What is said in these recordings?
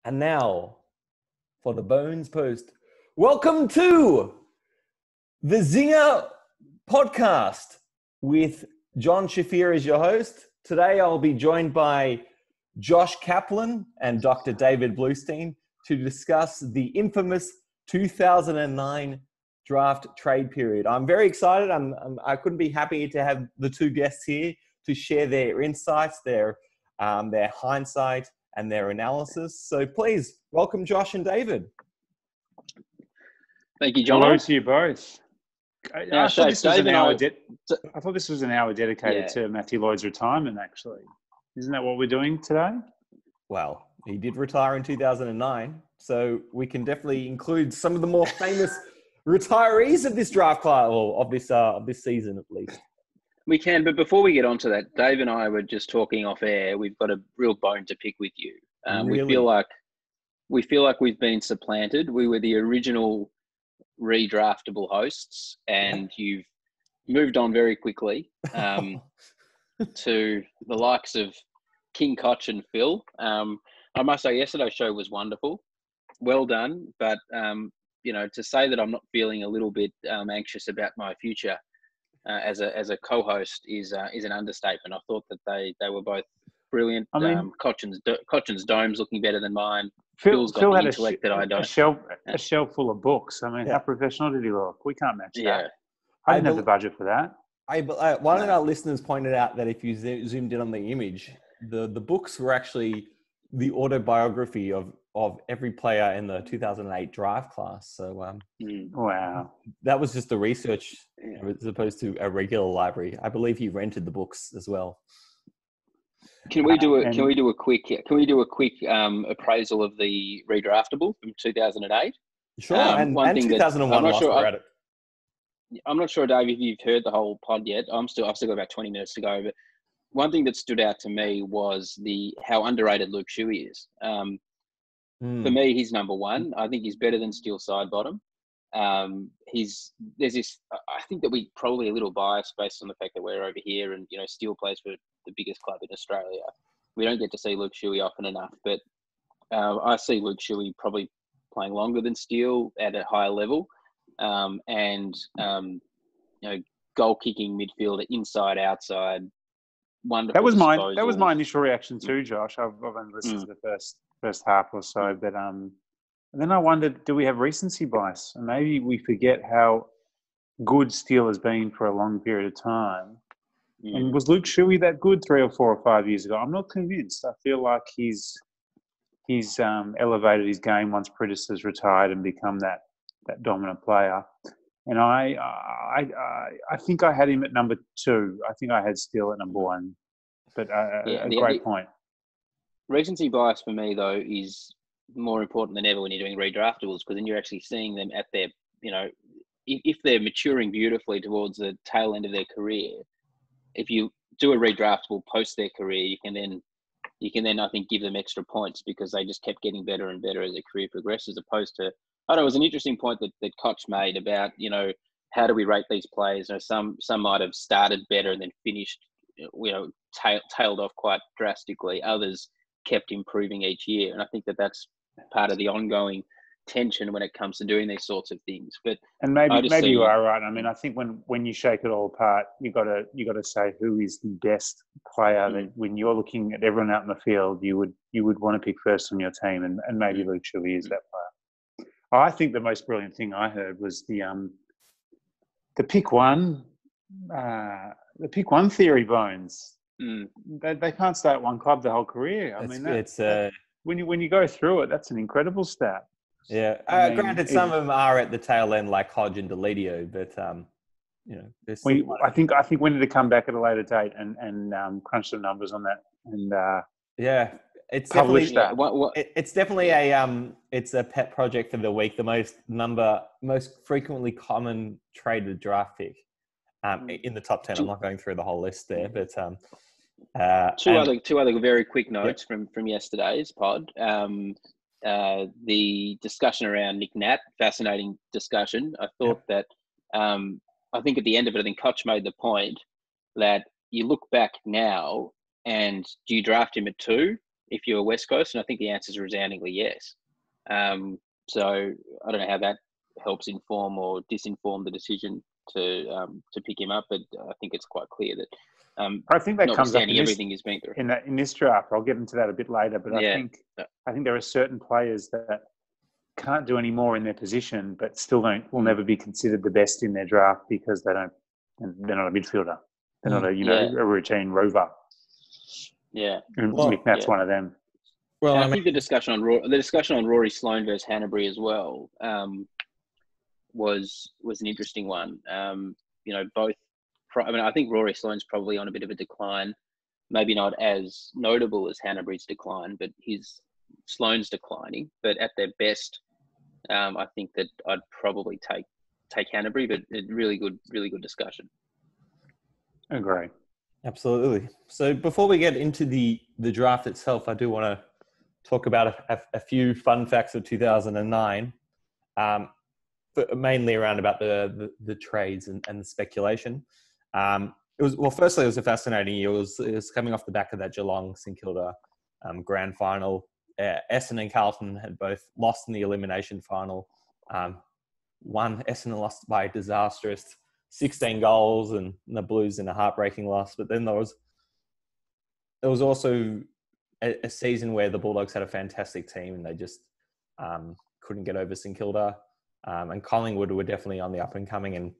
And now for the Bones Post. Welcome to the Zinger podcast with John Shafir as your host. Today I'll be joined by Josh Kaplan and Dr. David Blusztein to discuss the infamous 2009 draft trade period. I'm very excited. I couldn't be happier to have the two guests here to share their insights, their hindsight, and their analysis. So please welcome Josh and David. Thank you, John. Hello to you both. I thought this was an hour dedicated to Matthew Lloyd's retirement, actually. Isn't that what we're doing today? Well, he did retire in 2009, so we can definitely include some of the more famous retirees of this draft class, or of this season at least. We can, but before we get on to that, Dave and I were just talking off air. We've got a real bone to pick with you. Really? We feel like we've been supplanted. We were the original redraftable hosts, and you've moved on very quickly to the likes of King Koch and Phil. I must say, yesterday's show was wonderful. Well done, but to say that I'm not feeling a little bit anxious about my future as a co-host is an understatement. I thought that they were both brilliant. I mean, Cochin's dome's looking better than mine. Phil had intellect that I don't. A shelf full of books. I mean, how professional did he look? We can't match that. Yeah. I didn't have the budget for that. One of our listeners pointed out that if you zoomed in on the image, the books were actually the autobiography of every player in the 2008 draft class. So, wow, that was just the research as opposed to a regular library. I believe he rented the books as well. Can we do a quick appraisal of the redraftable from 2008? Sure, and 2001 whilst we're at it. I'm not sure, Dave, if you've heard the whole pod yet. I've still got about 20 minutes to go, but one thing that stood out to me was how underrated Luke Shuey is. For me, he's number one. I think he's better than Steele Sidebottom. I think that we probably a little biased based on the fact that we're over here and, Steele plays for the biggest club in Australia. We don't get to see Luke Shuey often enough, but I see Luke Shuey probably playing longer than Steele at a higher level. Goal kicking midfielder, inside, outside. Wonderful. That was my initial reaction too, Josh. I've only listened to the first half or so, but and then I wondered, do we have recency bias? And maybe we forget how good Steele has been for a long period of time. And was Luke Shuey that good 3 or 4 or 5 years ago? I'm not convinced. I feel like he's elevated his game once Pritis has retired and become that dominant player. And I think I had him at number 2. I think I had Steele at number 1. But a great point. Recency bias for me, though, is more important than ever when you're doing redraftables, because then you're actually seeing them at their, if they're maturing beautifully towards the tail end of their career. If you do a redraftable post their career, you can then I think give them extra points because they just kept getting better and better as their career progressed, as opposed to, I don't know, it was an interesting point that Koch made about, how do we rate these players? Some might have started better and then finished, tailed off quite drastically. Others kept improving each year. And I think that that's part of the ongoing tension when it comes to doing these sorts of things. And maybe you are right. I mean, I think when you shake it all apart, you got to say who is the best player that when you're looking at everyone out in the field, you would want to pick first on your team, and maybe Luke Shuey is that player. I think the most brilliant thing I heard was the pick one theory, Bones. They can't stay at one club the whole career. When you go through it, that's an incredible stat. Yeah, granted, some of them are at the tail end, like Hodge and Deledio, but I think we need to come back at a later date and crunch some numbers on that and it's publish definitely that. It's definitely it's a pet project for the week. The most frequently common traded draft pick in the top 10. I'm not going through the whole list there, but two other very quick notes from yesterday's pod. The discussion around Nick Nat, fascinating discussion. I thought that, I think at the end of it, I think Koch made the point that you look back now and do you draft him at 2 if you're West Coast? And I think the answer is resoundingly yes. So I don't know how that helps inform or disinform the decision to pick him up, but I think it's quite clear that I think that comes up in everything is being in this draft. I'll get into that a bit later, but I think there are certain players that can't do any more in their position, but still will never be considered the best in their draft because they're not a midfielder. They're not a routine rover. Yeah, and McNatt's one of them. Well, I think the discussion on Rory Sloane versus Hanbury as well was an interesting one. Both. I think Rory Sloane's probably on a bit of a decline, maybe not as notable as Hanbury's decline, but Sloane's declining. But at their best, I think that I'd probably take Hanbury. But a really good discussion. Agree. Absolutely. So before we get into the draft itself, I do want to talk about a few fun facts of 2009, but mainly around about the trades and the speculation. Firstly, it was a fascinating year. It was coming off the back of that Geelong St Kilda grand final. Essendon and Carlton had both lost in the elimination final. Essendon lost by a disastrous 16 goals, and the Blues in a heartbreaking loss. But then there was also a season where the Bulldogs had a fantastic team and they just couldn't get over St Kilda. And Collingwood were definitely on the up and coming,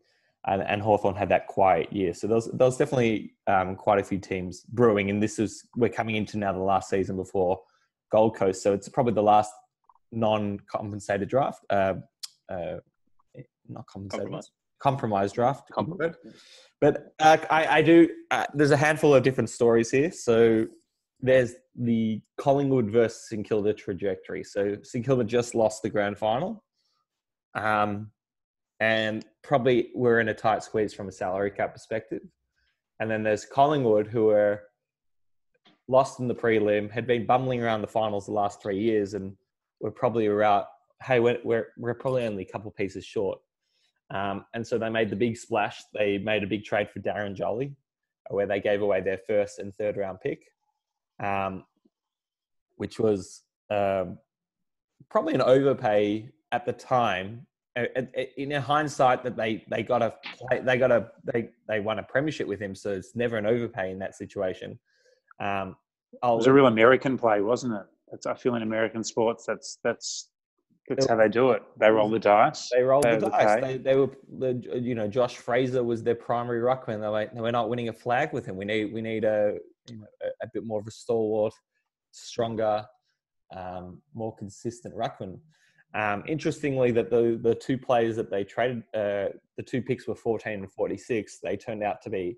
and Hawthorn had that quiet year. So there was definitely quite a few teams brewing, and we're coming into now the last season before Gold Coast. So it's probably the last non-compensated draft. Not compensated. Compromised draft. But I do. There's a handful of different stories here. So there's the Collingwood versus St Kilda trajectory. So St Kilda just lost the grand final, and probably we're in a tight squeeze from a salary cap perspective. And then there's Collingwood, who were lost in the prelim, had been bumbling around the finals the last 3 years, and we're probably around. Hey, we're probably only a couple of pieces short. And so they made the big splash. They made a big trade for Darren Jolly, where they gave away their first and third round pick, which was probably an overpay at the time. In hindsight, that they won a premiership with him, so it's never an overpay in that situation. It was a real American play, wasn't it? I feel in American sports, that's how they do it. They roll the dice. They rolled the dice. They were, Josh Fraser was their primary ruckman. They're like, we're not winning a flag with him. We need a bit more of a stalwart, stronger, more consistent ruckman. Interestingly, that the two players that they traded, the two picks were 14 and 46. They turned out to be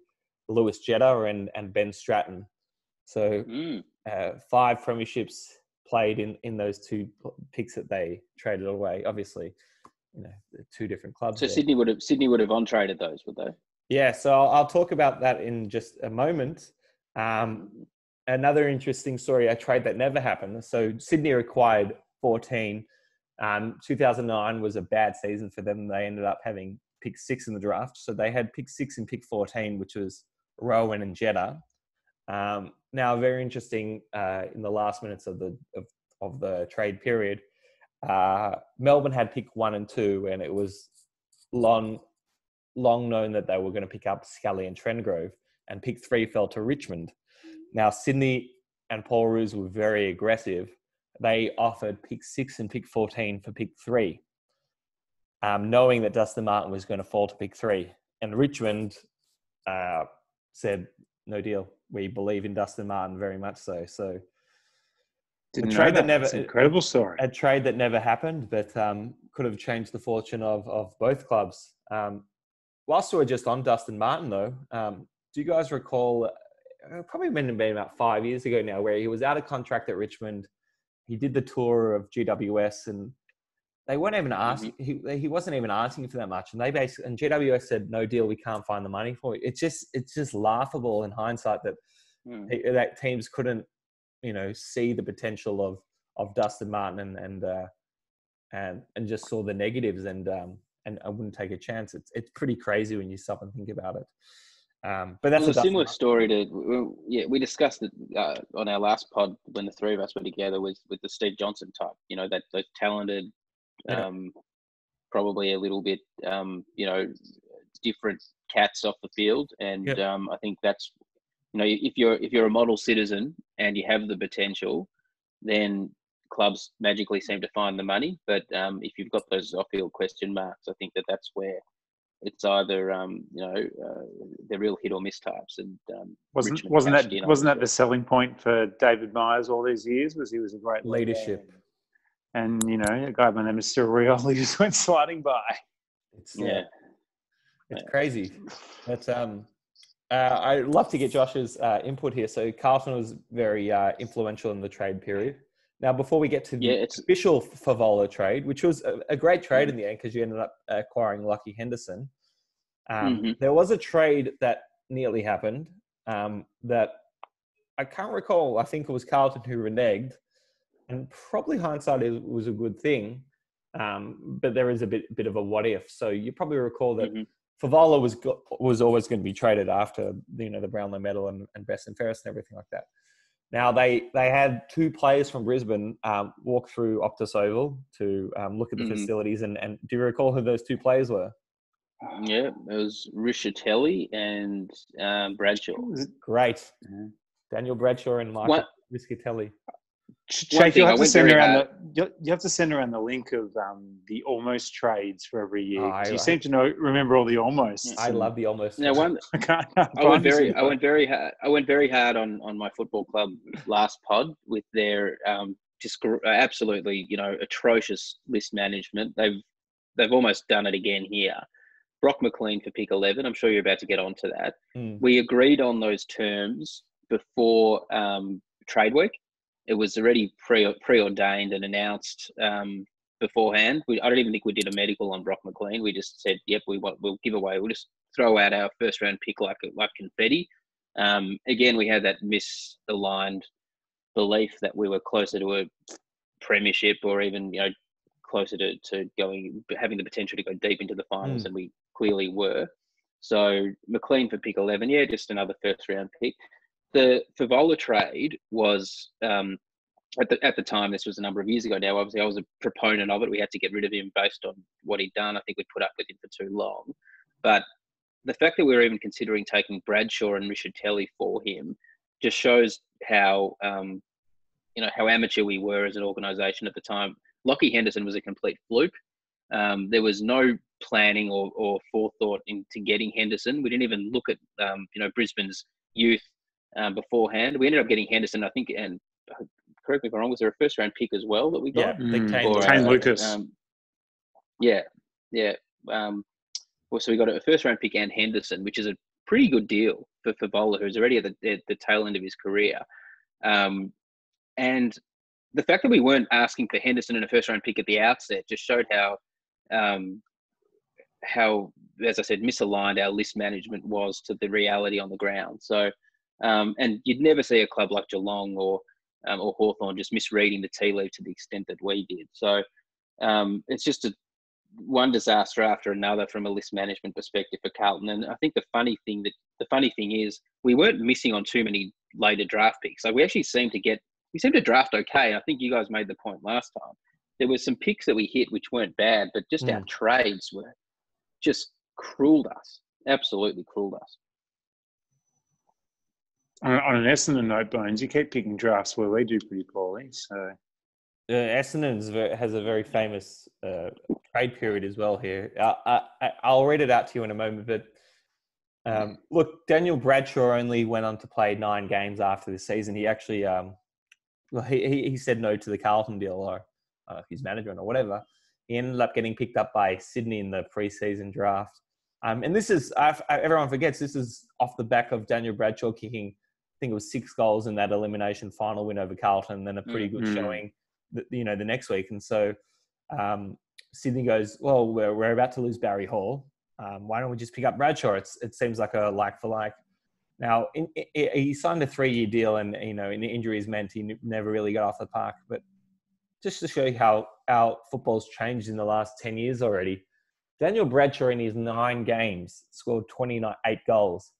Lewis Jetta and Ben Stratton. So 5 premierships played in those two picks that they traded away. Obviously, two different clubs. So there. Sydney would have on traded those, would they? Yeah. So I'll talk about that in just a moment. Another interesting story, a trade that never happened. So Sydney acquired 14. 2009 was a bad season for them. They ended up having pick 6 in the draft. So they had pick 6 and pick 14, which was Rowan and Jetta. Now, very interesting, in the last minutes of the trade period, Melbourne had pick 1 and 2, and it was long known that they were going to pick up Scully and Trentgrove, and pick 3 fell to Richmond. Now, Sydney and Paul Roos were very aggressive. They offered pick 6 and pick 14 for pick 3, knowing that Dustin Martin was going to fall to pick 3. And Richmond said, no deal. We believe in Dustin Martin very much so. So Didn't know that. That's an incredible story. A trade that never happened, but could have changed the fortune of both clubs. Whilst we're just on Dustin Martin, though, do you guys recall, probably been about 5 years ago now, where he was out of contract at Richmond. He did the tour of GWS, and they weren't even asking. He wasn't even asking for that much, and and GWS said, "No deal. We can't find the money for it." It's just laughable in hindsight that that teams couldn't, see the potential of Dustin Martin and just saw the negatives and I wouldn't take a chance. It's pretty crazy when you stop and think about it. But that's a similar story to, we discussed it on our last pod when the three of us were together with the Steve Johnson type, that those talented, probably a little bit, different cats off the field. And I think that's, if you're a model citizen and you have the potential, then clubs magically seem to find the money. But if you've got those off-field question marks, I think that's where it's either they're real hit or miss types. And wasn't that the selling point for David Myers all these years? Was he was a great leadership, and a guy by the name of Sirioli just went sliding by. It's crazy. That's I'd love to get Josh's input here. So Carlton was very influential in the trade period. Now, before we get to the official Fevola trade, which was a great trade in the end because you ended up acquiring Lucky Henderson, there was a trade that nearly happened that I can't recall. I think it was Carlton who reneged, and probably hindsight it was a good thing, but there is a bit of a what if. So you probably recall that Fevola was always going to be traded after the Brownlow medal and best and fairest and everything like that. Now, they had two players from Brisbane walk through Optus Oval to look at the facilities. And do you recall who those two players were? Yeah, it was Rischitelli and Bradshaw. Great. Daniel Bradshaw and Michael Rischitelli. Jake, you have to send around the link of the almost trades for every year. You seem to remember all the almosts. I love the almost. Now, I went very hard on my football club last pod with their absolutely atrocious list management. They've almost done it again here. Brock McLean for pick 11. I'm sure you're about to get onto that. We agreed on those terms before trade week. It was already preordained and announced beforehand. I don't even think we did a medical on Brock McLean. We just said, "Yep, we'll give away. We'll just throw out our first round pick like confetti." Again, we had that misaligned belief that we were closer to a premiership or even closer to having the potential to go deep into the finals, and we clearly were. So McLean for pick 11, just another first round pick. The Fevola trade was at the time. This was a number of years ago now. Obviously, I was a proponent of it. We had to get rid of him based on what he'd done. I think we put up with him for too long. But the fact that we were even considering taking Bradshaw and Rischitelli for him just shows how how amateur we were as an organisation at the time. Lockie Henderson was a complete fluke. There was no planning or forethought into getting Henderson. We didn't even look at Brisbane's youth beforehand. We ended up getting Henderson, I think, and correct me if I'm wrong, was there a first round pick as well that we got? Kane Lucas. So we got a first round pick and Henderson, which is a pretty good deal for Fevola, who's already at the tail end of his career. And the fact that we weren't asking for Henderson in a first round pick at the outset just showed how, as I said, misaligned our list management was to the reality on the ground. So, and you'd never see a club like Geelong or Hawthorn just misreading the tea leaf to the extent that we did. So it's just one disaster after another from a list management perspective for Carlton. And I think the funny thing is we weren't missing on too many later draft picks. So we actually seemed to draft okay. I think you guys made the point last time. There were some picks that we hit which weren't bad, but just our trades were just crueled us. Absolutely crueled us. On an Essendon note, Bones, you keep picking drafts where we do pretty poorly. So Essendon has a very famous trade period as well here. I'll read it out to you in a moment, but look, Daniel Bradshaw only went on to play 9 games after this season. He actually he said no to the Carlton deal, or his management or whatever. He ended up getting picked up by Sydney in the preseason draft. And this is, everyone forgets, this is off the back of Daniel Bradshaw kicking, I think it was 6 goals in that elimination final win over Carlton, and then a pretty good showing, the next week. And so Sydney goes, well, we're about to lose Barry Hall. Why don't we just pick up Bradshaw? It seems like a like for like. Now, he signed a 3-year deal, and in injuries meant he never really got off the park. But just to show you how our football's changed in the last 10 years already, Daniel Bradshaw in his 9 games scored 28 goals.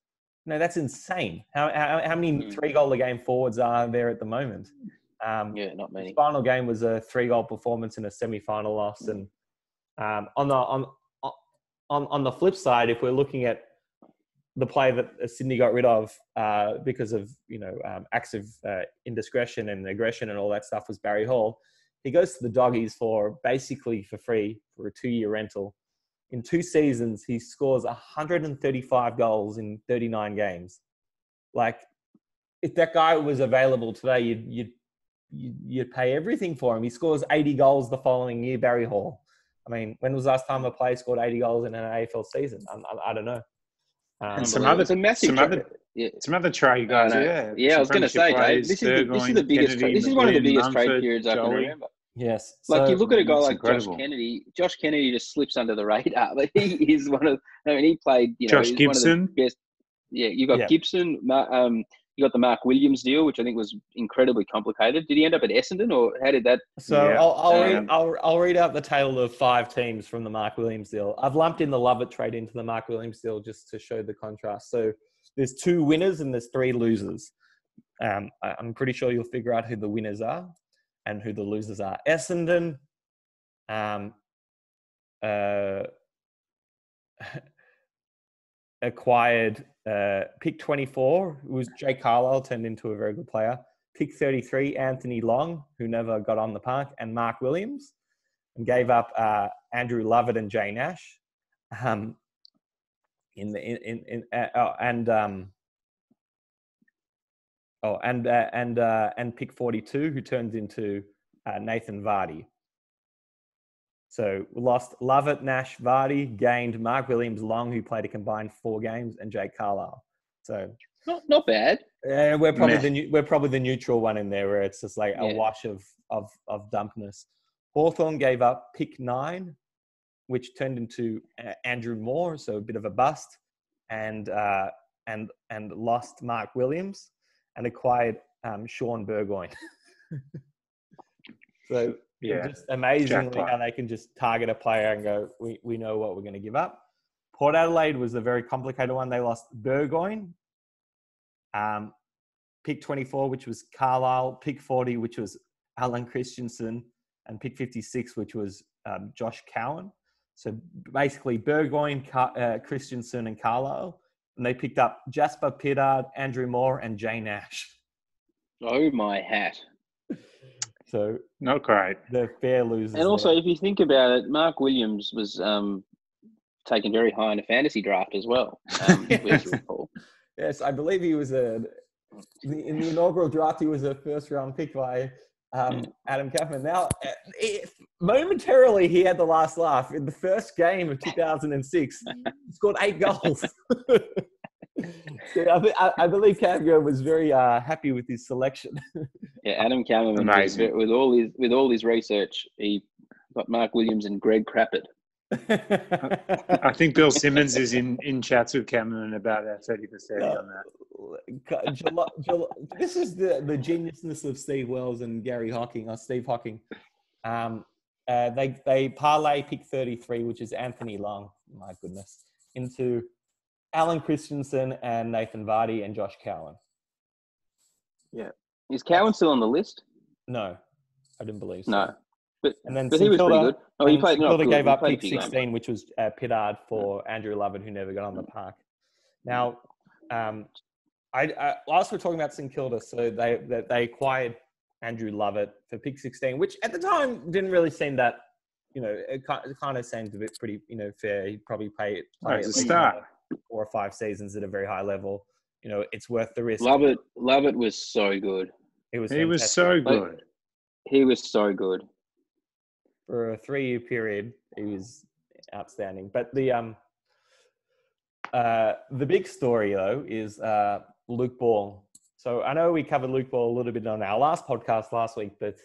No, that's insane. How many 3-goal-a-game forwards are there at the moment? Not many. His final game was a 3-goal performance in a semi-final loss. And on the flip side, if we're looking at the play that Sydney got rid of because of acts of indiscretion and aggression and all that stuff, was Barry Hall. He goes to the Doggies for free for a 2-year rental. In 2 seasons, he scores 135 goals in 39 games. Like, if that guy was available today, you'd pay everything for him. He scores 80 goals the following year, Barry Hall. I mean, when was the last time a player scored 80 goals in an AFL season? I don't know. And some other trade guys, I was going to say, Dave, this is the biggest trade. This is one of the biggest trade periods I can remember. Yes. Like, you look at a guy like incredible. Josh Kennedy. Josh Kennedy just slips under the radar. But he is one of. I mean, he played. Josh he's Gibson. One of the best. Yeah, you got Gibson. You got the Mark Williams deal, which I think was incredibly complicated. Did he end up at Essendon, or how did that? So I'll read out the table of 5 teams from the Mark Williams deal. I've lumped in the Lovett trade into the Mark Williams deal just to show the contrast. So there's 2 winners and there's 3 losers. I'm pretty sure you'll figure out who the winners are and who the losers are. Essendon acquired pick 24, who was Jay Carlisle, turned into a very good player. Pick 33, Anthony Long, who never got on the park, and Mark Williams, and gave up Andrew Lovett and Jay Nash. And pick 42, who turns into Nathan Vardy. So we lost Lovett, Nash, Vardy, gained Mark Williams, Long, who played a combined 4 games, and Jake Carlisle. So not bad. We're probably the neutral one in there, where it's just like a wash of dumpness. Hawthorn gave up pick 9, which turned into Andrew Moore, so a bit of a bust, and lost Mark Williams, and acquired Sean Burgoyne. So. Yeah, just amazingly how they can just target a player and go, we know what we're going to give up. Port Adelaide was a very complicated one. They lost Burgoyne, pick 24, which was Carlisle, pick 40, which was Alan Christensen, and pick 56, which was Josh Cowan. So basically Burgoyne, Christensen, and Carlisle. And they picked up Jasper Pittard, Andrew Moore, and Jay Nash. Oh, my hat. So not great. The fair losers. And also, if you think about it, Mark Williams was taken very high in a fantasy draft as well. Yes, I believe he was in the inaugural draft. He was a first-round pick by Adam Kaplan. Now, momentarily, he had the last laugh in the first game of 2006. He scored 8 goals. So I believe Kaplan was very happy with his selection. Yeah, Adam Cameron, with all his research, he got Mark Williams and Greg Crappett. I think Bill Simmons is in chats with Cameron about that 30% on that. This is the geniusness of Steve Wells and Steve Hocking. They parlay pick 33, which is Anthony Long, my goodness, into Alan Christensen and Nathan Vardy and Josh Cowan. Yeah. Is Cowan still on the list? No, I didn't believe so. No. But he was pretty good. Oh, he played not good. Gave up pick 16, which was Pittard for Andrew Lovett, who never got on the park. Now, last we're talking about St Kilda, so they acquired Andrew Lovett for pick 16, which at the time didn't really seem that, it kind of seemed a bit pretty, fair. He'd probably play at least 4 or 5 seasons at a very high level. It's worth the risk. Lovett was so good. He was so good. He was so good. For a 3-year period, he was outstanding. But the big story though is Luke Ball. So I know we covered Luke Ball a little bit on our last podcast last week, but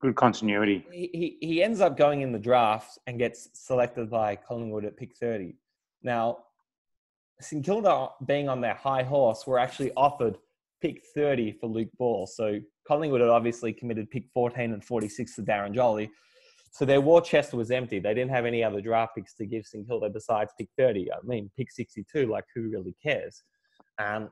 good continuity. He ends up going in the draft and gets selected by Collingwood at pick 30. Now, St Kilda, being on their high horse, were actually offered pick 30 for Luke Ball. So Collingwood had obviously committed pick 14 and 46 to Darren Jolly. So their war chest was empty. They didn't have any other draft picks to give St Kilda besides pick 30. I mean, pick 62, like who really cares?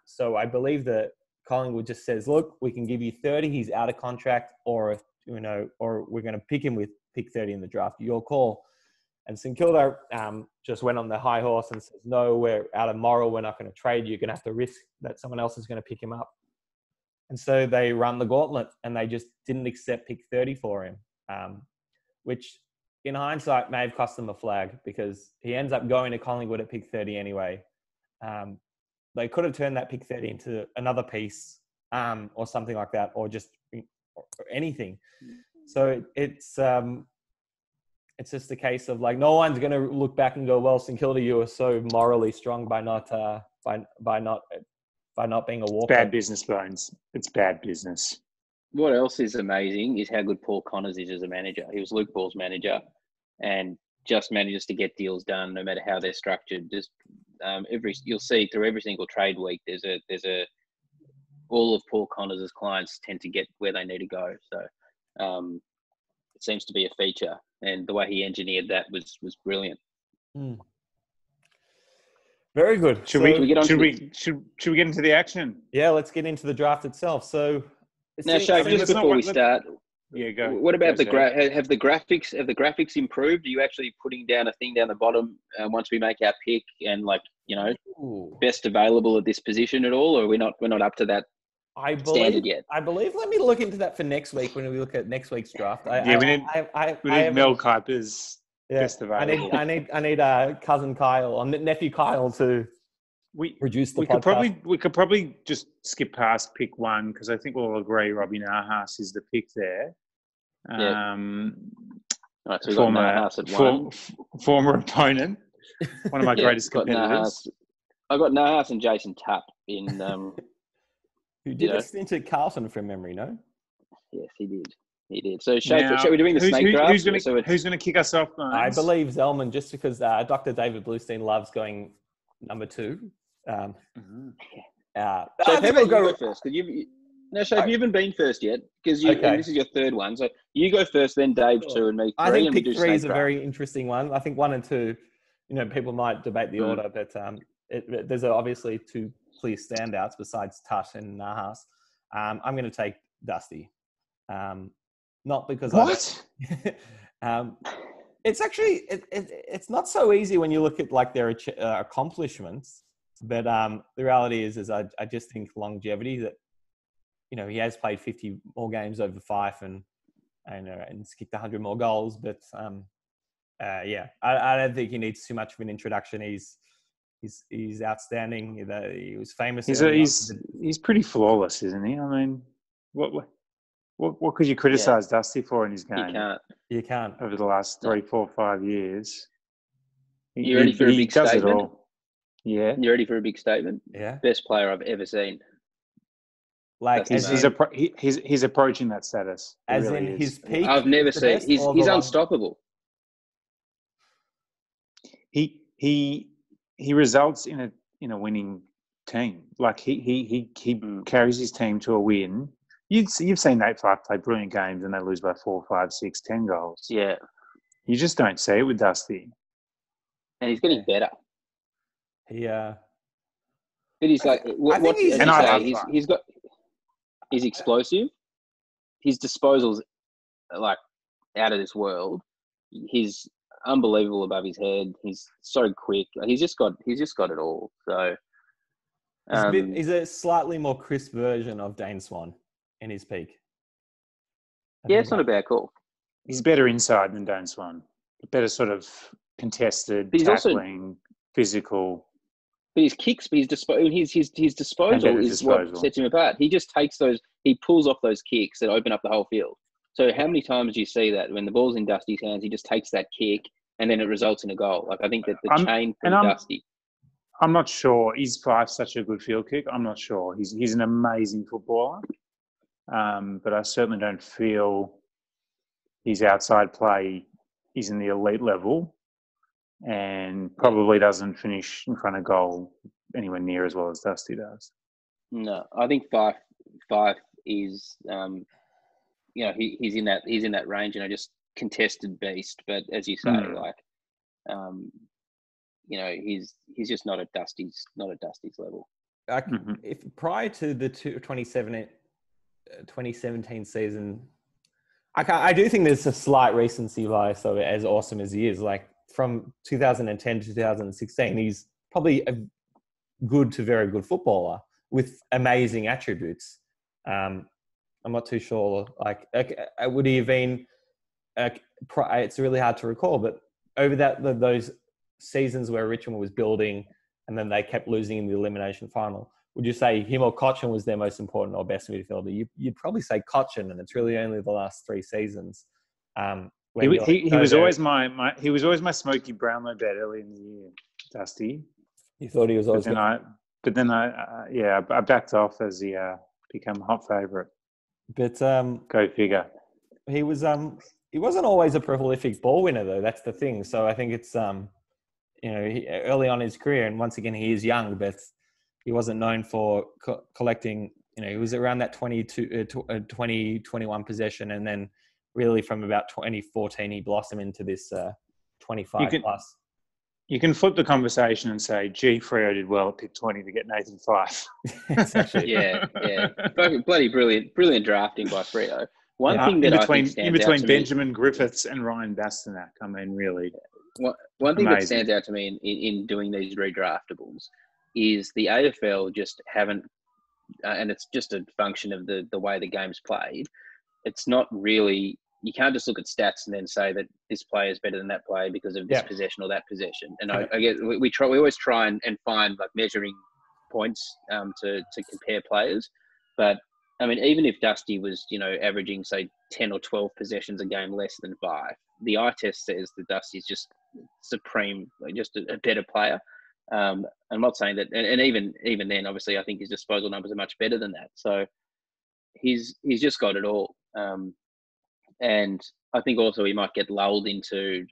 So I believe that Collingwood just says, look, we can give you 30. He's out of contract, or we're going to pick him with pick 30 in the draft. Your call. And St Kilda just went on the high horse and says, no, we're out of moral. We're not going to trade. You're going to have to risk that someone else is going to pick him up. And so they run the gauntlet and they just didn't accept pick 30 for him, which in hindsight may have cost them a flag because he ends up going to Collingwood at pick 30 anyway. They could have turned that pick 30 into another piece or something like that, or just or anything. So it's just a case of like, no one's going to look back and go, well, St Kilda, you were so morally strong by not being a walker. It's bad business, Bones. It's bad business. What else is amazing is how good Paul Connors is as a manager. He was Luke Ball's manager and just manages to get deals done no matter how they're structured. Just you'll see through every single trade week, there's a all of Paul Connors' clients tend to get where they need to go. So it seems to be a feature. And the way he engineered that was brilliant. Mm. Very good. Should we get into the action? Yeah, let's get into the draft itself. So now, Shane, just before we start, go. What about have the graphics improved? Are you actually putting down a thing down the bottom once we make our pick and best available at this position at all, or we're not up to that standard yet? I believe. Let me look into that for next week when we look at next week's draft. We need Mel Kuiper's best available. I need cousin Kyle or nephew Kyle to produce the podcast. We could probably just skip past pick 1 because I think we'll all agree Robbie Nahas is the pick there. Yeah. Right, so we got Nahas at 1. Former opponent, one of my greatest competitors. I got Nahas and Jason Tapp in. Who did a stint at Carlton from memory? No. Yes, he did. He did. So, shall we doing the snake draft? Who's going to kick us off, guys? I believe Zellman, just because Dr. David Blusztein loves going number 2. So, we'll go first. Shafe, you haven't been first yet because this is your third one. So you go first, then Dave 2, and me 3. I think pick 3 is a very interesting one. I think 1 and 2, people might debate the order, but there's obviously 2 clear standouts besides Tush and Nahas. I'm going to take Dusty. Not because it's actually it's not so easy when you look at like their accomplishments, but the reality is I just think longevity that he has played 50 more games over Fyfe and kicked 100 more goals, but I don't think he needs too much of an introduction. He's outstanding. He was famous. He's pretty flawless, isn't he? I mean, what could you criticize Dusty for in his game? You can't. Over the last 3, 4, 5 years. You ready for a big statement? It all. Yeah. You ready for a big statement? Yeah. Best player I've ever seen. Like he's approaching that status. As in his peak. I've never seen. He's unstoppable. He results in a winning team. Like he carries his team to a win. You've seen Nate Fyfe play brilliant games and they lose by 4, 5, 6, 10 goals. Yeah. You just don't see it with Dusty. And he's getting better. But he's like he's explosive. His disposals are like out of this world. He's unbelievable above his head. He's so quick. He's just got it all. So he's a slightly more crisp version of Dane Swan in his peak. It's not a bad call. He's better inside than Dane Swan. Better sort of contested, tackling, physical. But his kicks, his disposal is what sets him apart. He just takes those, he pulls off those kicks that open up the whole field. So how many times do you see that when the ball's in Dusty's hands, he just takes that kick and then it results in a goal? Like I think that the chain from Dusty. I'm not sure. Is Fyfe such a good field kick? I'm not sure. He's an amazing footballer, but I certainly don't feel his outside play is in the elite level and probably doesn't finish in front of goal anywhere near as well as Dusty does. No, I think Fyfe is, he's in that range, just contested beast. But as you say, like, you know, he's just not at Dusty's level. If prior to the 2017 season, I do think there's a slight recency bias of it, as awesome as he is. Like from 2010 to 2016, he's probably a good to very good footballer with amazing attributes. I'm not too sure. Like, would he have been? It's really hard to recall, but over those seasons where Richmond was building and then they kept losing in the elimination final, would you say him or Cochin was their most important or best midfielder? You'd probably say Cochin, and it's really only the last 3 seasons. He was always my Smokey Brownlow bet early in the year, Dusty. You thought he was always I backed off as he become a hot favourite. But go figure. He wasn't always a prolific ball winner though. That's the thing. So I think it's early on in his career, and once again he is young, but he wasn't known for collecting. He was around that 21 possession, and then really from about 2014 he blossomed into this 25 plus. You can flip the conversation and say, gee, Freo did well at pick 20 to get Nathan Fyfe. Yeah. Bloody brilliant drafting by Freo. One thing that I think stands in between out to Benjamin me, Griffiths and Ryan Bastanak, I mean, really. One thing that stands out to me in doing these redraftables is the AFL just haven't, and it's just a function of the way the game's played. It's not really, you can't just look at stats and then say that this player is better than that player because of this possession or that possession. And I guess we always try and find like measuring points to compare players. But I mean, even if Dusty was, averaging say 10 or 12 possessions a game less than 5, the eye test says that Dusty's just supreme, just a better player. I'm not saying that, and even then, obviously, I think his disposal numbers are much better than that. So he's just got it all. And I think also he might get lulled into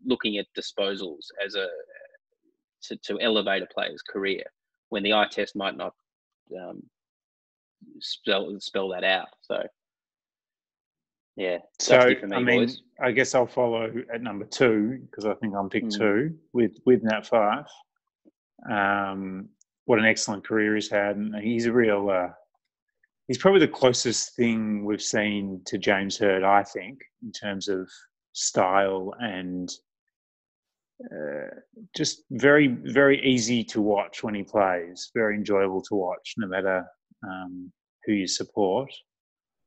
looking at disposals as to elevate a player's career when the eye test might not spell that out. So yeah. So for me, boys. I guess I'll follow at number 2 because I think I'm pick 2 with Nat Fyfe. What an excellent career he's had, and he's a real. He's probably the closest thing we've seen to James Hird, I think, in terms of style and just very, very easy to watch when he plays. Very enjoyable to watch, no matter who you support.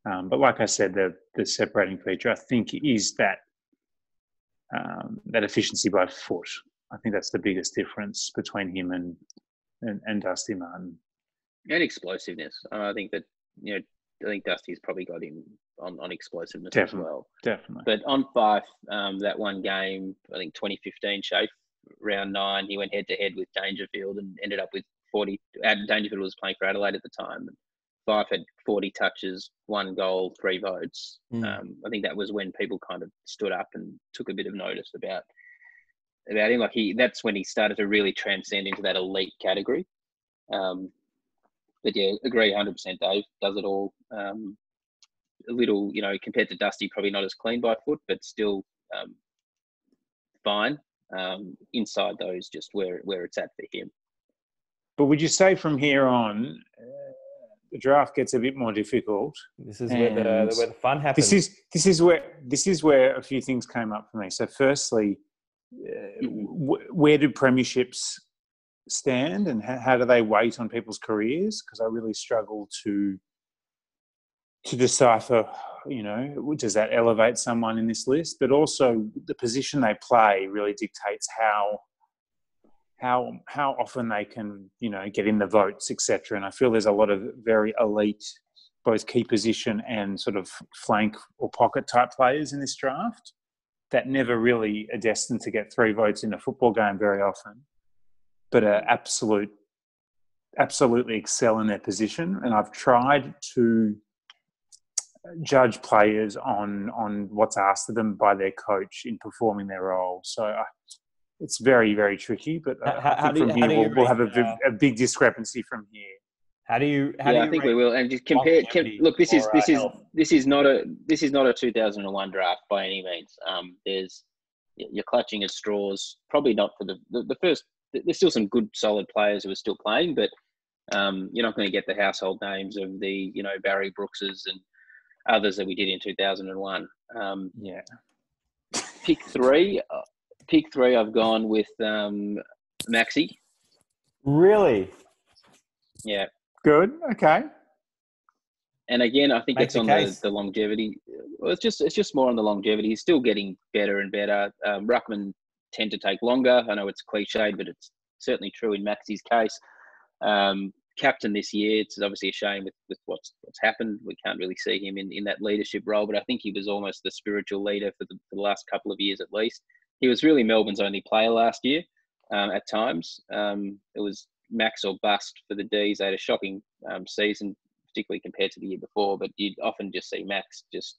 But like I said, the separating feature, I think, is that efficiency by foot. I think that's the biggest difference between him and Dusty Martin. And explosiveness. I think that, I think Dusty's probably got him on explosiveness as well. Definitely. But on Fyfe, that one game, I think 2015, Shafir, round 9, he went head-to-head with Dangerfield and ended up with 40. Dangerfield was playing for Adelaide at the time. Fyfe had 40 touches, 1 goal, 3 votes. I think that was when people kind of stood up and took a bit of notice about him. Like that's when he started to really transcend into that elite category. But yeah, agree 100%. Dave does it all. A little, compared to Dusty, probably not as clean by foot, but still fine. Inside those, just where it's at for him. But would you say from here on, the draft gets a bit more difficult? This is where the fun happens. This is where a few things came up for me. So, firstly, where do premierships stand, and how do they weight on people's careers? Because I really struggle to decipher, does that elevate someone in this list? But also the position they play really dictates how often they can, get in the votes, etc. And I feel there's a lot of very elite, both key position and sort of flank or pocket type players in this draft that never really are destined to get 3 votes in a football game very often, but are absolutely excel in their position. And I've tried to judge players on what's asked of them by their coach in performing their role. So it's very, very tricky. But I think from here we'll have a big discrepancy from here. How do you I think we will. And just compare. Look, this is not a 2001 draft by any means. You're clutching at straws. Probably not for the first. There's still some good, solid players who are still playing, but you're not going to get the household names of the Barry Brookses and others that we did in 2001. Yeah. Pick three. I've gone with Maxi. Really? Yeah. Good. Okay. And again, I think it's on the longevity. Well, it's just more on the longevity. He's still getting better and better. Ruckman tend to take longer. I know it's cliched, but it's certainly true in Maxi's case. Captain this year, it's obviously a shame with what's happened. We can't really see him in that leadership role, but I think he was almost the spiritual leader for the last couple of years at least. He was really Melbourne's only player last year at times. It was Max or bust for the D's. They had a shocking season, particularly compared to the year before, but you'd often just see Max just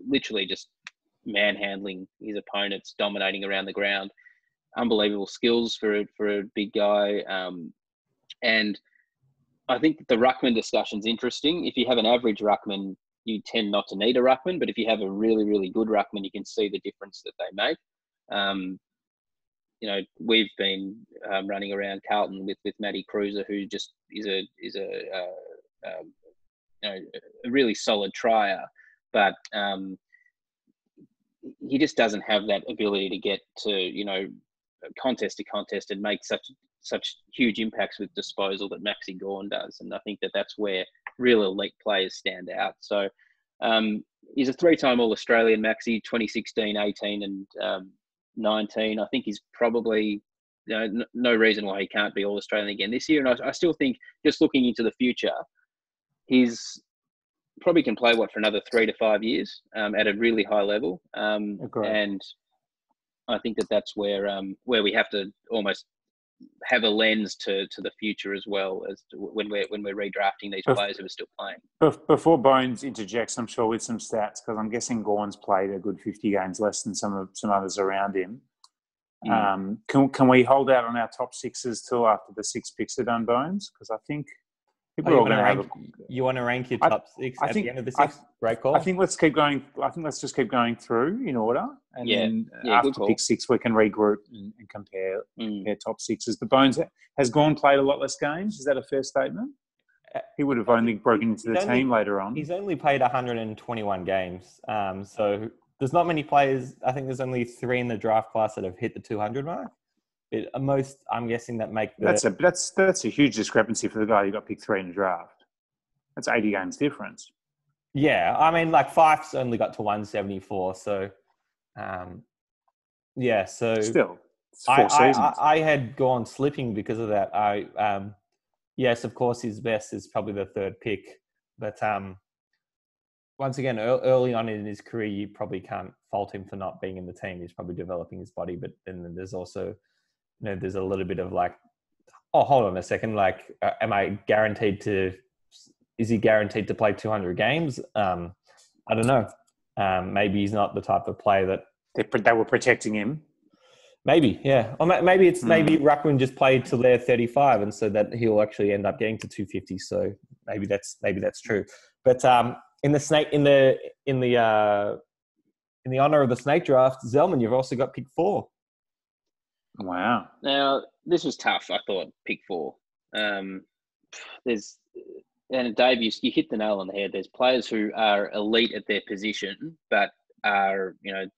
literally just manhandling his opponents, dominating around the ground. Unbelievable skills for a big guy. And I think the ruckman discussion's interesting. If you have an average ruckman, you tend not to need a ruckman, but if you have a really, really good ruckman, you can see the difference that they make. We've been running around Carlton with Matty Cruiser, who just is a really solid trier, but he just doesn't have that ability to get to contest to contest and make such huge impacts with disposal that Maxi Gawn does. And I think that's where real elite players stand out. So he's a 3-time All-Australian, Maxi, 2016, 18 and 19. I think he's probably no reason why he can't be All-Australian again this year. And I still think, just looking into the future, he's probably can play for another 3 to 5 years at a really high level. And I think that's where we have to almost have a lens to the future as well, as to when we're redrafting these players who are still playing. Before Bones interjects, I'm sure with some stats, because I'm guessing Gawn's played a good 50 games less than some others around him. Can we hold out on our top sixes till after the 6 picks are done, Bones? Because I think we're all going to have. You want to rank your top 6 at the end of the 6th? Great call. I think let's keep going. I think let's just keep going through in order, and then after pick 6, we can regroup and compare top 6s. But Bones, has Gawn played a lot less games? Is that a fair statement? He would have only broken into the team later on. He's only played 121 games. So there's not many players. I think there's only 3 in the draft class that have hit the 200 mark. Most, I'm guessing, that make that's a huge discrepancy for the guy who got picked 3 in the draft. That's 80 games difference. Yeah, I mean, Fyfe's only got to 174, so so still, it's 4 seasons. I had gone slipping because of that. Yes, of course, his best is probably the 3rd pick, but once again, early on in his career, you probably can't fault him for not being in the team. He's probably developing his body, but then there's also, there's a little bit of hold on a second, am I guaranteed to? Is he guaranteed to play 200 games? I don't know. Maybe he's not the type of player that they were protecting him. Maybe, yeah. Or maybe maybe Ruckman just played till they're 35, and so that he'll actually end up getting to 250. So maybe that's true. But in the honor of the snake draft, Zellman, you've also got pick 4. Wow. Now this was tough. I thought pick 4. And Dave, you hit the nail on the head. There's players who are elite at their position, but are and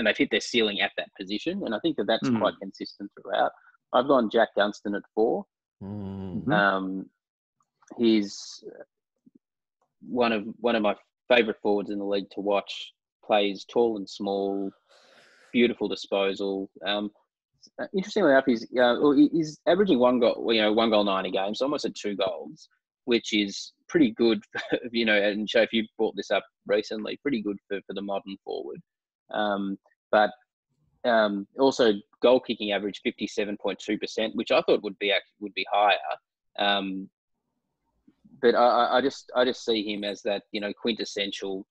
they've hit their ceiling at that position. And I think that's quite consistent throughout. I've gone Jack Dunstan at 4. Mm-hmm. He's one of my favourite forwards in the league to watch. Plays tall and small, beautiful disposal. Interestingly enough, he's averaging 1 goal 90 games, almost at 2 goals, which is pretty good. And Shafir, you brought this up recently, pretty good for the modern forward. But also goal kicking average 57.2%, which I thought would be higher. But I just see him as that quintessential,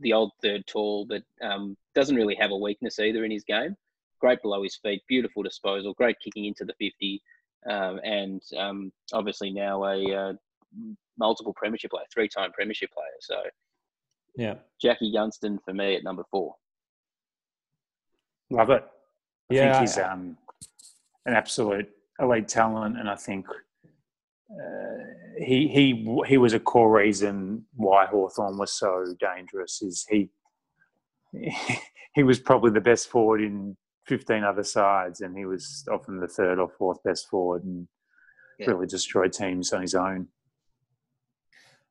the old third tall, but doesn't really have a weakness either in his game. Great below his feet, beautiful disposal, great kicking into the 50. and obviously now a multiple premiership player, 3-time premiership player. So, yeah, Jackie Gunston for me at number 4. Love it. I Yeah, think he's an absolute elite talent, and I think he was a core reason why Hawthorn was so dangerous. Is he was probably the best forward in 15 other sides, and he was often the 3rd or 4th best forward, and really destroyed teams on his own.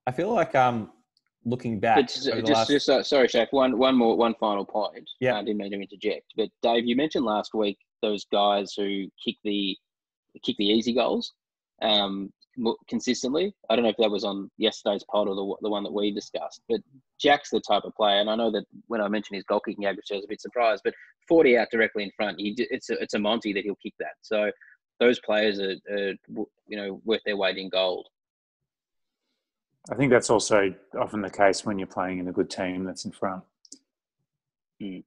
I feel like looking back, sorry, Shaf. One final point. Yeah, I didn't mean to interject, but Dave, you mentioned last week those guys who kick the easy goals consistently. I don't know if that was on yesterday's pod or the one that we discussed, but Jack's the type of player, and I know that when I mentioned his goal kicking average, I was a bit surprised, but 40 out directly in front, it's a Monty that he'll kick that. So those players are worth their weight in gold. I think that's also often the case when you're playing in a good team that's in front. Not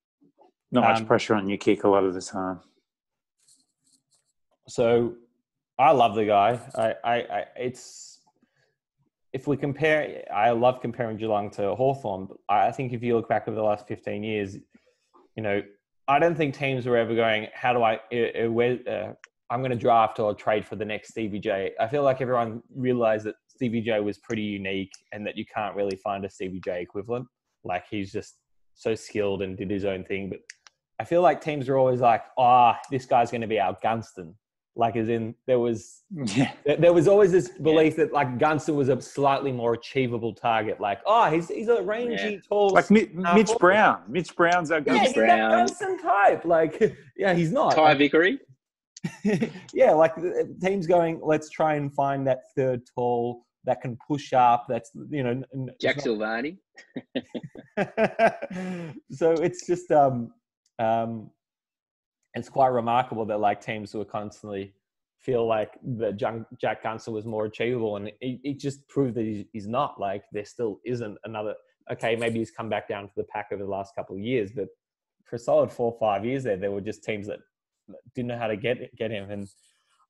much pressure on your kick a lot of the time. So I love the guy. If we compare, I love comparing Geelong to Hawthorn. But I think if you look back over the last 15 years, I don't think teams were ever going, how do I'm going to draft or trade for the next Stevie J. I feel like everyone realized that Stevie J was pretty unique and that you can't really find a Stevie J equivalent. Like, he's just so skilled and did his own thing. But I feel like teams are always like, this guy's going to be our Gunston. Like, as in, there was always this belief that, like, Gunston was a slightly more achievable target. Like, he's a rangy, tall... Like Mitch Brown. Mitch Brown's our Gunston. Yeah, he's that Gunston type. Like, yeah, he's not. Ty Vickery? Yeah, like, teams going, let's try and find that third tall that can push up. That's, Jack Silvani. So it's just it's quite remarkable that, like, teams who constantly feel like that Jack Gunston was more achievable, and it just proved that he's not. Like, there still isn't another. Okay, maybe he's come back down to the pack over the last couple of years, but for a solid 4 or 5 years there were just teams that didn't know how to get him. And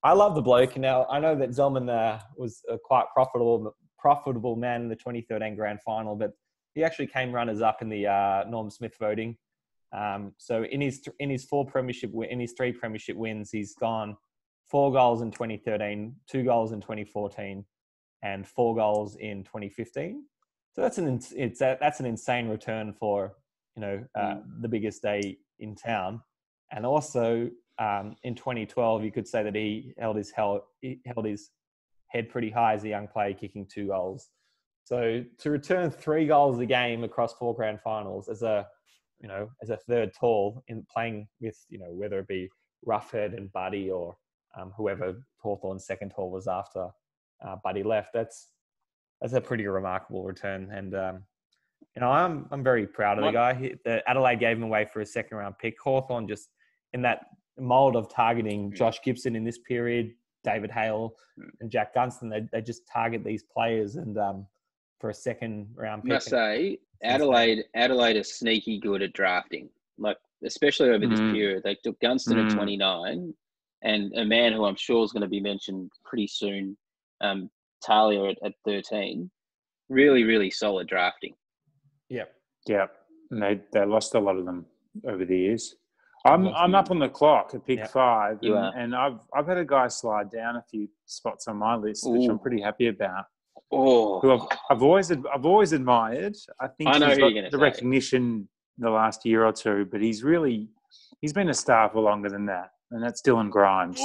I love the bloke. Now, I know that Zellman was a quite profitable man in the 2013 grand final, but he actually came runners up in the Norm Smith voting. So in his 3 premiership wins, he's gone 4 goals in 2013, 2 goals in 2014, and 4 goals in 2015. So that's an insane return for the biggest day in town. And also in 2012, you could say that he held his head pretty high as a young player, kicking 2 goals. So to return 3 goals a game across 4 grand finals as a third tall in playing with, whether it be Roughhead and Buddy or whoever Hawthorn's second tall was after Buddy left, that's a pretty remarkable return. And I'm very proud of the guy. The Adelaide gave him away for a 2nd round pick. Hawthorn just in that mold of targeting Josh Gibson in this period, David Hale and Jack Gunston, they just target these players, and for a 2nd round pick. I must say, Adelaide are sneaky good at drafting. Like, especially over this period, they took Gunston at 29, and a man who I'm sure is going to be mentioned pretty soon, Talia at 13. Really, really solid drafting. Yeah. And they lost a lot of them over the years. I'm up on the clock at pick 5, and I've had a guy slide down a few spots on my list, which I'm pretty happy about. Who I've always admired. I think he's got the recognition the last year or two, but he's been a star for longer than that, and that's Dylan Grimes.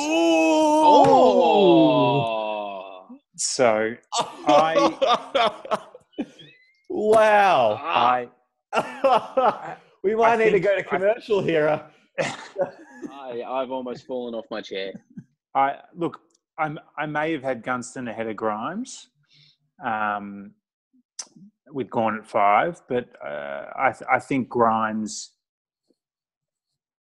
So wow. We might need to go to commercial here. I've almost fallen off my chair. I may have had Gunston ahead of Grimes, with Gawn at 5, but I think Grimes,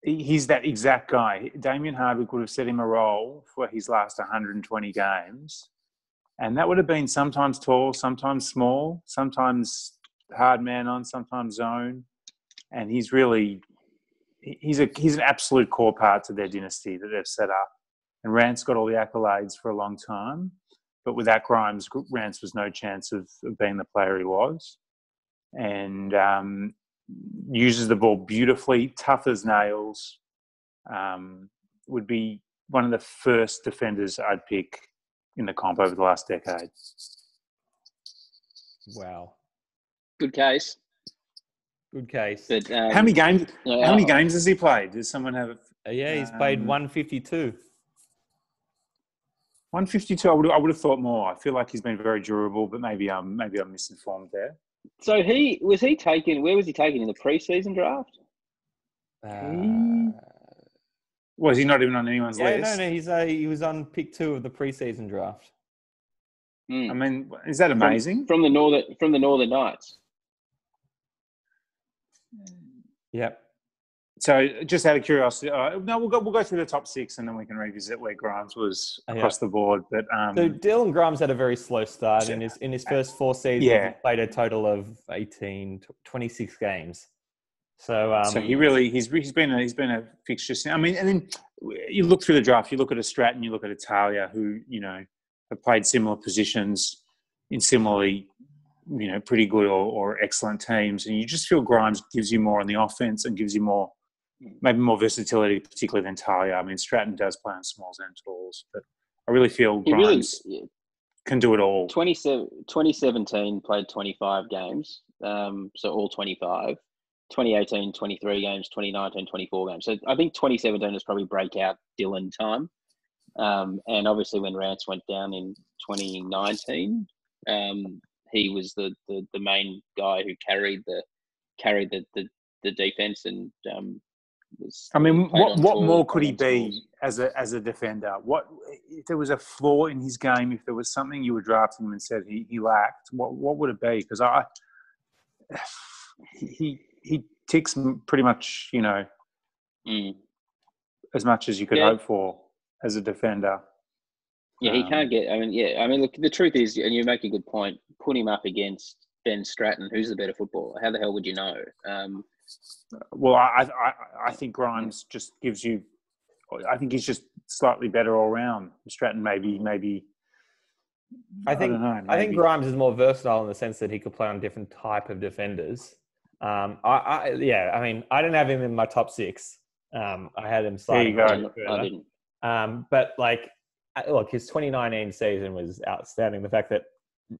he's that exact guy. Damien Hardwick would have set him a role for his last 120 games, and that would have been sometimes tall, sometimes small, sometimes hard man on, sometimes zone, and he's an absolute core part to their dynasty that they've set up. And Rance got all the accolades for a long time. But without Grimes, Rance was no chance of being the player he was. And uses the ball beautifully, tough as nails. Would be one of the first defenders I'd pick in the comp over the last decade. Wow. Good case. Good case. But, how many games? How many games has he played? Does someone have? Yeah, he's played 152. 152. I would have thought more. I feel like he's been very durable, but maybe I'm misinformed there. So was he taken? Where was he taken in the preseason draft? Was he not even on anyone's list? No. He was on pick 2 of the preseason draft. I mean, is that amazing? From the Northern Knights. Yep. So, just out of curiosity, we'll go through the top 6 and then we can revisit where Grimes was across the board. But so Dylan Grimes had a very slow start in his first 4 seasons. He played a total of 26 games. So he's been a fixture. I mean, and then you look through the draft. You look at a Stratton, you look at a Talia, who have played similar positions in similarly pretty good or excellent teams, and you just feel Grimes gives you more on the offense and gives you maybe more versatility, particularly than Talia. I mean, Stratton does play on smalls and talls, but I really feel Grimes can do it all. 2017 played 25 games, so all 25. 2018, 23 games, 2019, 24 games. So I think 2017 is probably breakout Dylan time. And obviously when Rance went down in 2019, he was the main guy who carried the defense and what more could he be as a defender? What if there was a flaw in his game? If there was something you were drafting him and said he lacked, what would it be? Because he ticks pretty much, as much as you could hope for as a defender. Yeah, he can't get. Look, the truth is, and you make a good point. Put him up against Ben Stratton, who's the better footballer. How the hell would you know? Well, I think Grimes just gives you. I think he's just slightly better all round. Stratton maybe. I think Grimes is more versatile in the sense that he could play on different type of defenders. I didn't have him in my top 6. I had him slightly. There you go. I didn't. But look, his 2019 season was outstanding. The fact that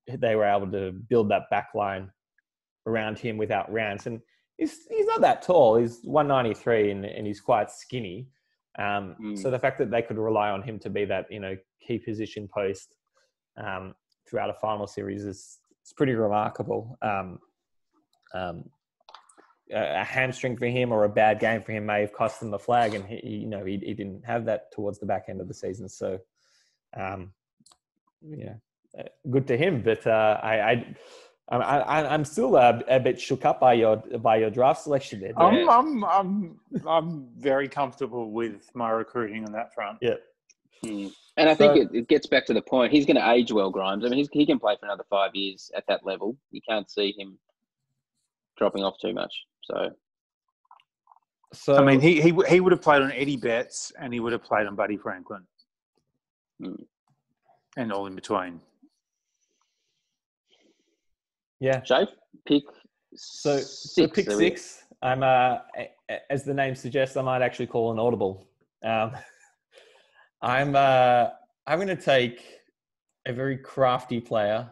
they were able to build that back line around him without Rance, and he's not that tall. He's 193 and he's quite skinny. So the fact that they could rely on him to be that key position post throughout a final series is pretty remarkable. A hamstring for him or a bad game for him may have cost him the flag, and he didn't have that towards the back end of the season. So, good to him. But I'm still a bit shook up by your draft selection there. I'm very comfortable with my recruiting on that front. Yeah. And I think it gets back to the point. He's going to age well, Grimes. I mean, he can play for another 5 years at that level. You can't see him dropping off too much. So I mean, he would have played on Eddie Betts and he would have played on Buddy Franklin, and all in between. Yeah, Shafe, pick. So pick 6. I'm as the name suggests, I might actually call an audible. I'm going to take a very crafty player,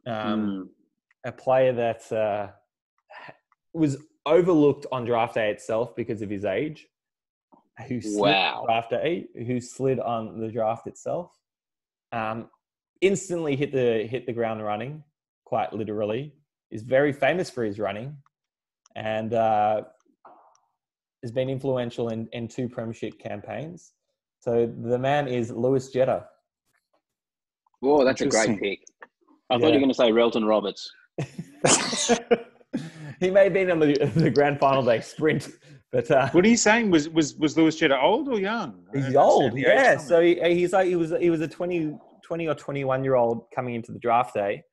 a player that was overlooked on draft day itself because of his age, who slid on the draft itself, instantly hit the ground running, quite literally, is very famous for his running, and has been influential in 2 premiership campaigns. So the man is Lewis Jetta. Whoa, that's a great pick. I thought you were going to say Relton Roberts. He may have been on the grand final day sprint, but what are you saying? Was Lewis Jetta old or young? He's old, yeah. So he was a 20 or 21-year-old coming into the draft day,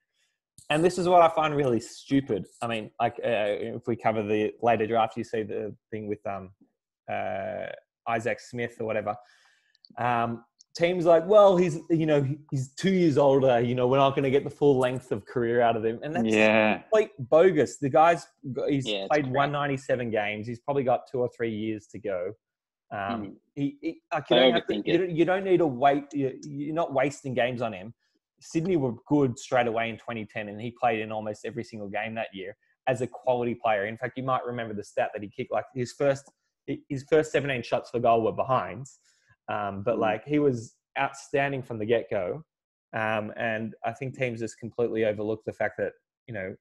and this is what I find really stupid. I mean, if we cover the later draft, you see the thing with Isaac Smith or whatever. Teams like, well, he's 2 years older. We're not going to get the full length of career out of him, and that's complete bogus. The guy's he's played 197 games. He's probably got 2 or 3 years to go. You don't need to wait. You're not wasting games on him. Sydney were good straight away in 2010, and he played in almost every single game that year as a quality player. In fact, you might remember the stat that he kicked like his first 17 shots for goal were behinds. But he was outstanding from the get-go. And I think teams just completely overlook the fact that, it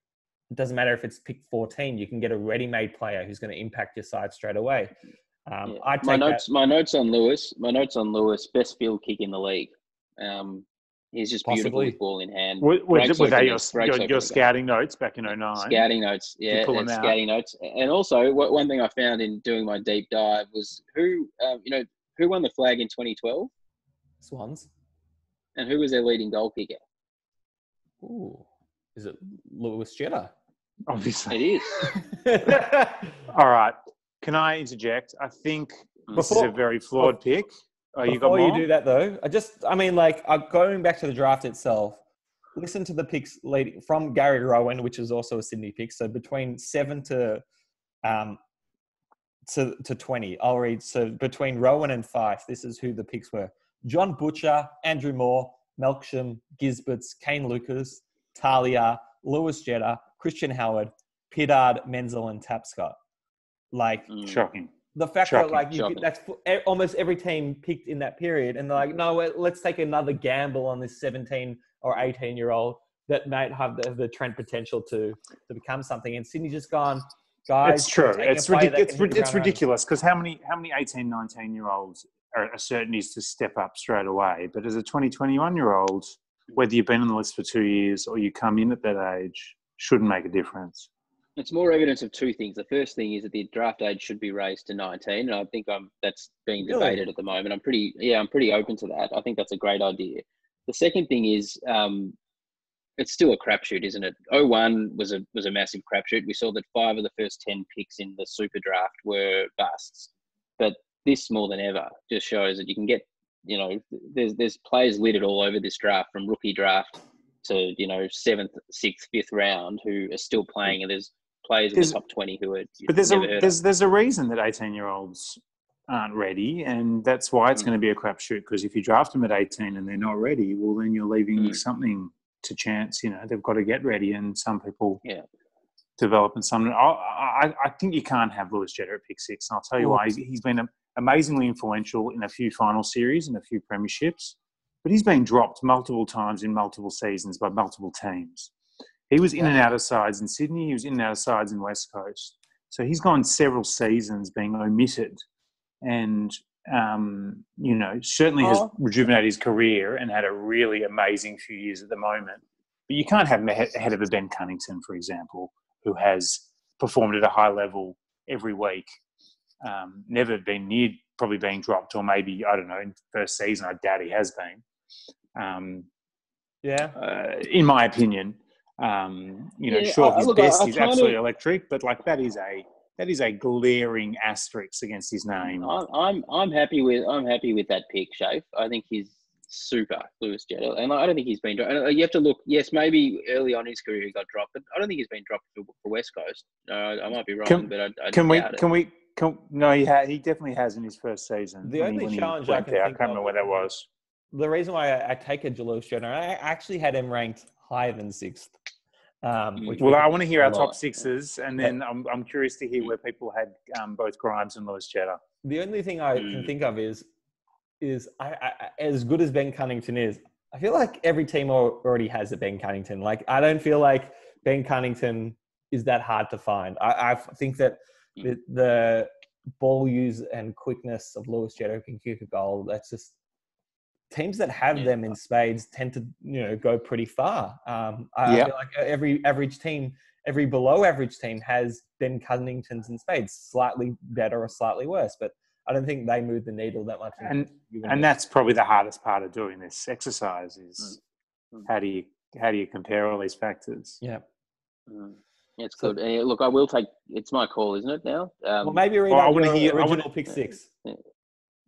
doesn't matter if it's pick 14, you can get a ready-made player who's going to impact your side straight away. My notes on Lewis, best field kick in the league. He's just beautiful with ball in hand. Were they your scouting notes back in 09? Scouting notes, yeah. Scouting notes. And also, one thing I found in doing my deep dive was who won the flag in 2012? Swans. And who was their leading goal kicker? Ooh. Is it Lewis Jetta? Obviously. It is. All right. Can I interject? I think this is a very flawed pick. Before you do that, though, going back to the draft itself, listen to the picks leading from Gary Rowan, which is also a Sydney pick. So between 7 to 20, I'll read. So between Rowan and Fyfe, this is who the picks were: John Butcher, Andrew Moore, Melksham, Gisberts, Kane Lucas, Talia, Lewis Jetta, Christian Howard, Pittard, Menzel, and Tapscott. Shocking. The fact that that's almost every team picked in that period, and they're like, no, let's take another gamble on this 17 or 18-year-old that might have the trend potential to become something. And Sydney's just gone, guys. It's true. It's ridiculous because how many 18, 19-year-olds are certainties to step up straight away? But as a 20, 21-year-old, whether you've been on the list for 2 years or you come in at that age, shouldn't make a difference. It's more evidence of two things. The first thing is that the draft age should be raised to 19, and I think that's being debated at the moment. I'm pretty open to that. I think that's a great idea. The second thing is it's still a crapshoot, isn't it? 01 was a massive crapshoot. We saw that 5 of the first 10 picks in the super draft were busts, but this more than ever just shows that you can get, there's players littered all over this draft, from rookie draft to 7th, 6th, 5th round who are still playing, and there's players in the top 20 who are. But there's a reason that 18-year-olds aren't ready, and that's why it's going to be a crapshoot. Because if you draft them at 18 and they're not ready, well, then you're leaving something to chance. They've got to get ready, and some people develop, and some. I think you can't have Lewis Jetta at pick 6, and I'll tell you why. He's been amazingly influential in a few final series and a few premierships, but he's been dropped multiple times in multiple seasons by multiple teams. He was in and out of sides in Sydney. He was in and out of sides in West Coast. So he's gone several seasons being omitted, and certainly has rejuvenated his career and had a really amazing few years at the moment. But you can't have him ahead of a Ben Cunnington, for example, who has performed at a high level every week, never been near probably being dropped, or maybe, I don't know, in first season, I doubt he has been. In my opinion. Sure, his best, he's absolutely electric, but that is a glaring asterisk against his name. I'm happy with that pick, Shafe. I think he's super, Lewis Jetta, and I don't think he's been dropped. You have to look. Yes, maybe early on in his career he got dropped, but I don't think he's been dropped for West Coast. I might be wrong, but I doubt it. No, he definitely has in his first season. The only challenge I can't remember when that was. The reason why I take a Lewis Jetta, I actually had him ranked higher than 6th. I want to hear our top 6s, and then I'm curious to hear where people had both Grimes and Lewis Jetta. The only thing I can think of is I as good as Ben Cunnington is, I feel like every team already has a Ben Cunnington. I don't feel like Ben Cunnington is that hard to find. I think that the ball use and quickness of Lewis Jetta can kick a goal. That's just teams that have them in spades tend to, go pretty far. I feel like every average team, every below average team has Ben Cunningtons in spades, slightly better or slightly worse, but I don't think they move the needle that much. And that's probably the hardest part of doing this exercise is how do you compare all these factors? Yeah. It's good. Look, I will take. It's my call, isn't it now? Well, maybe read out your original pick 6.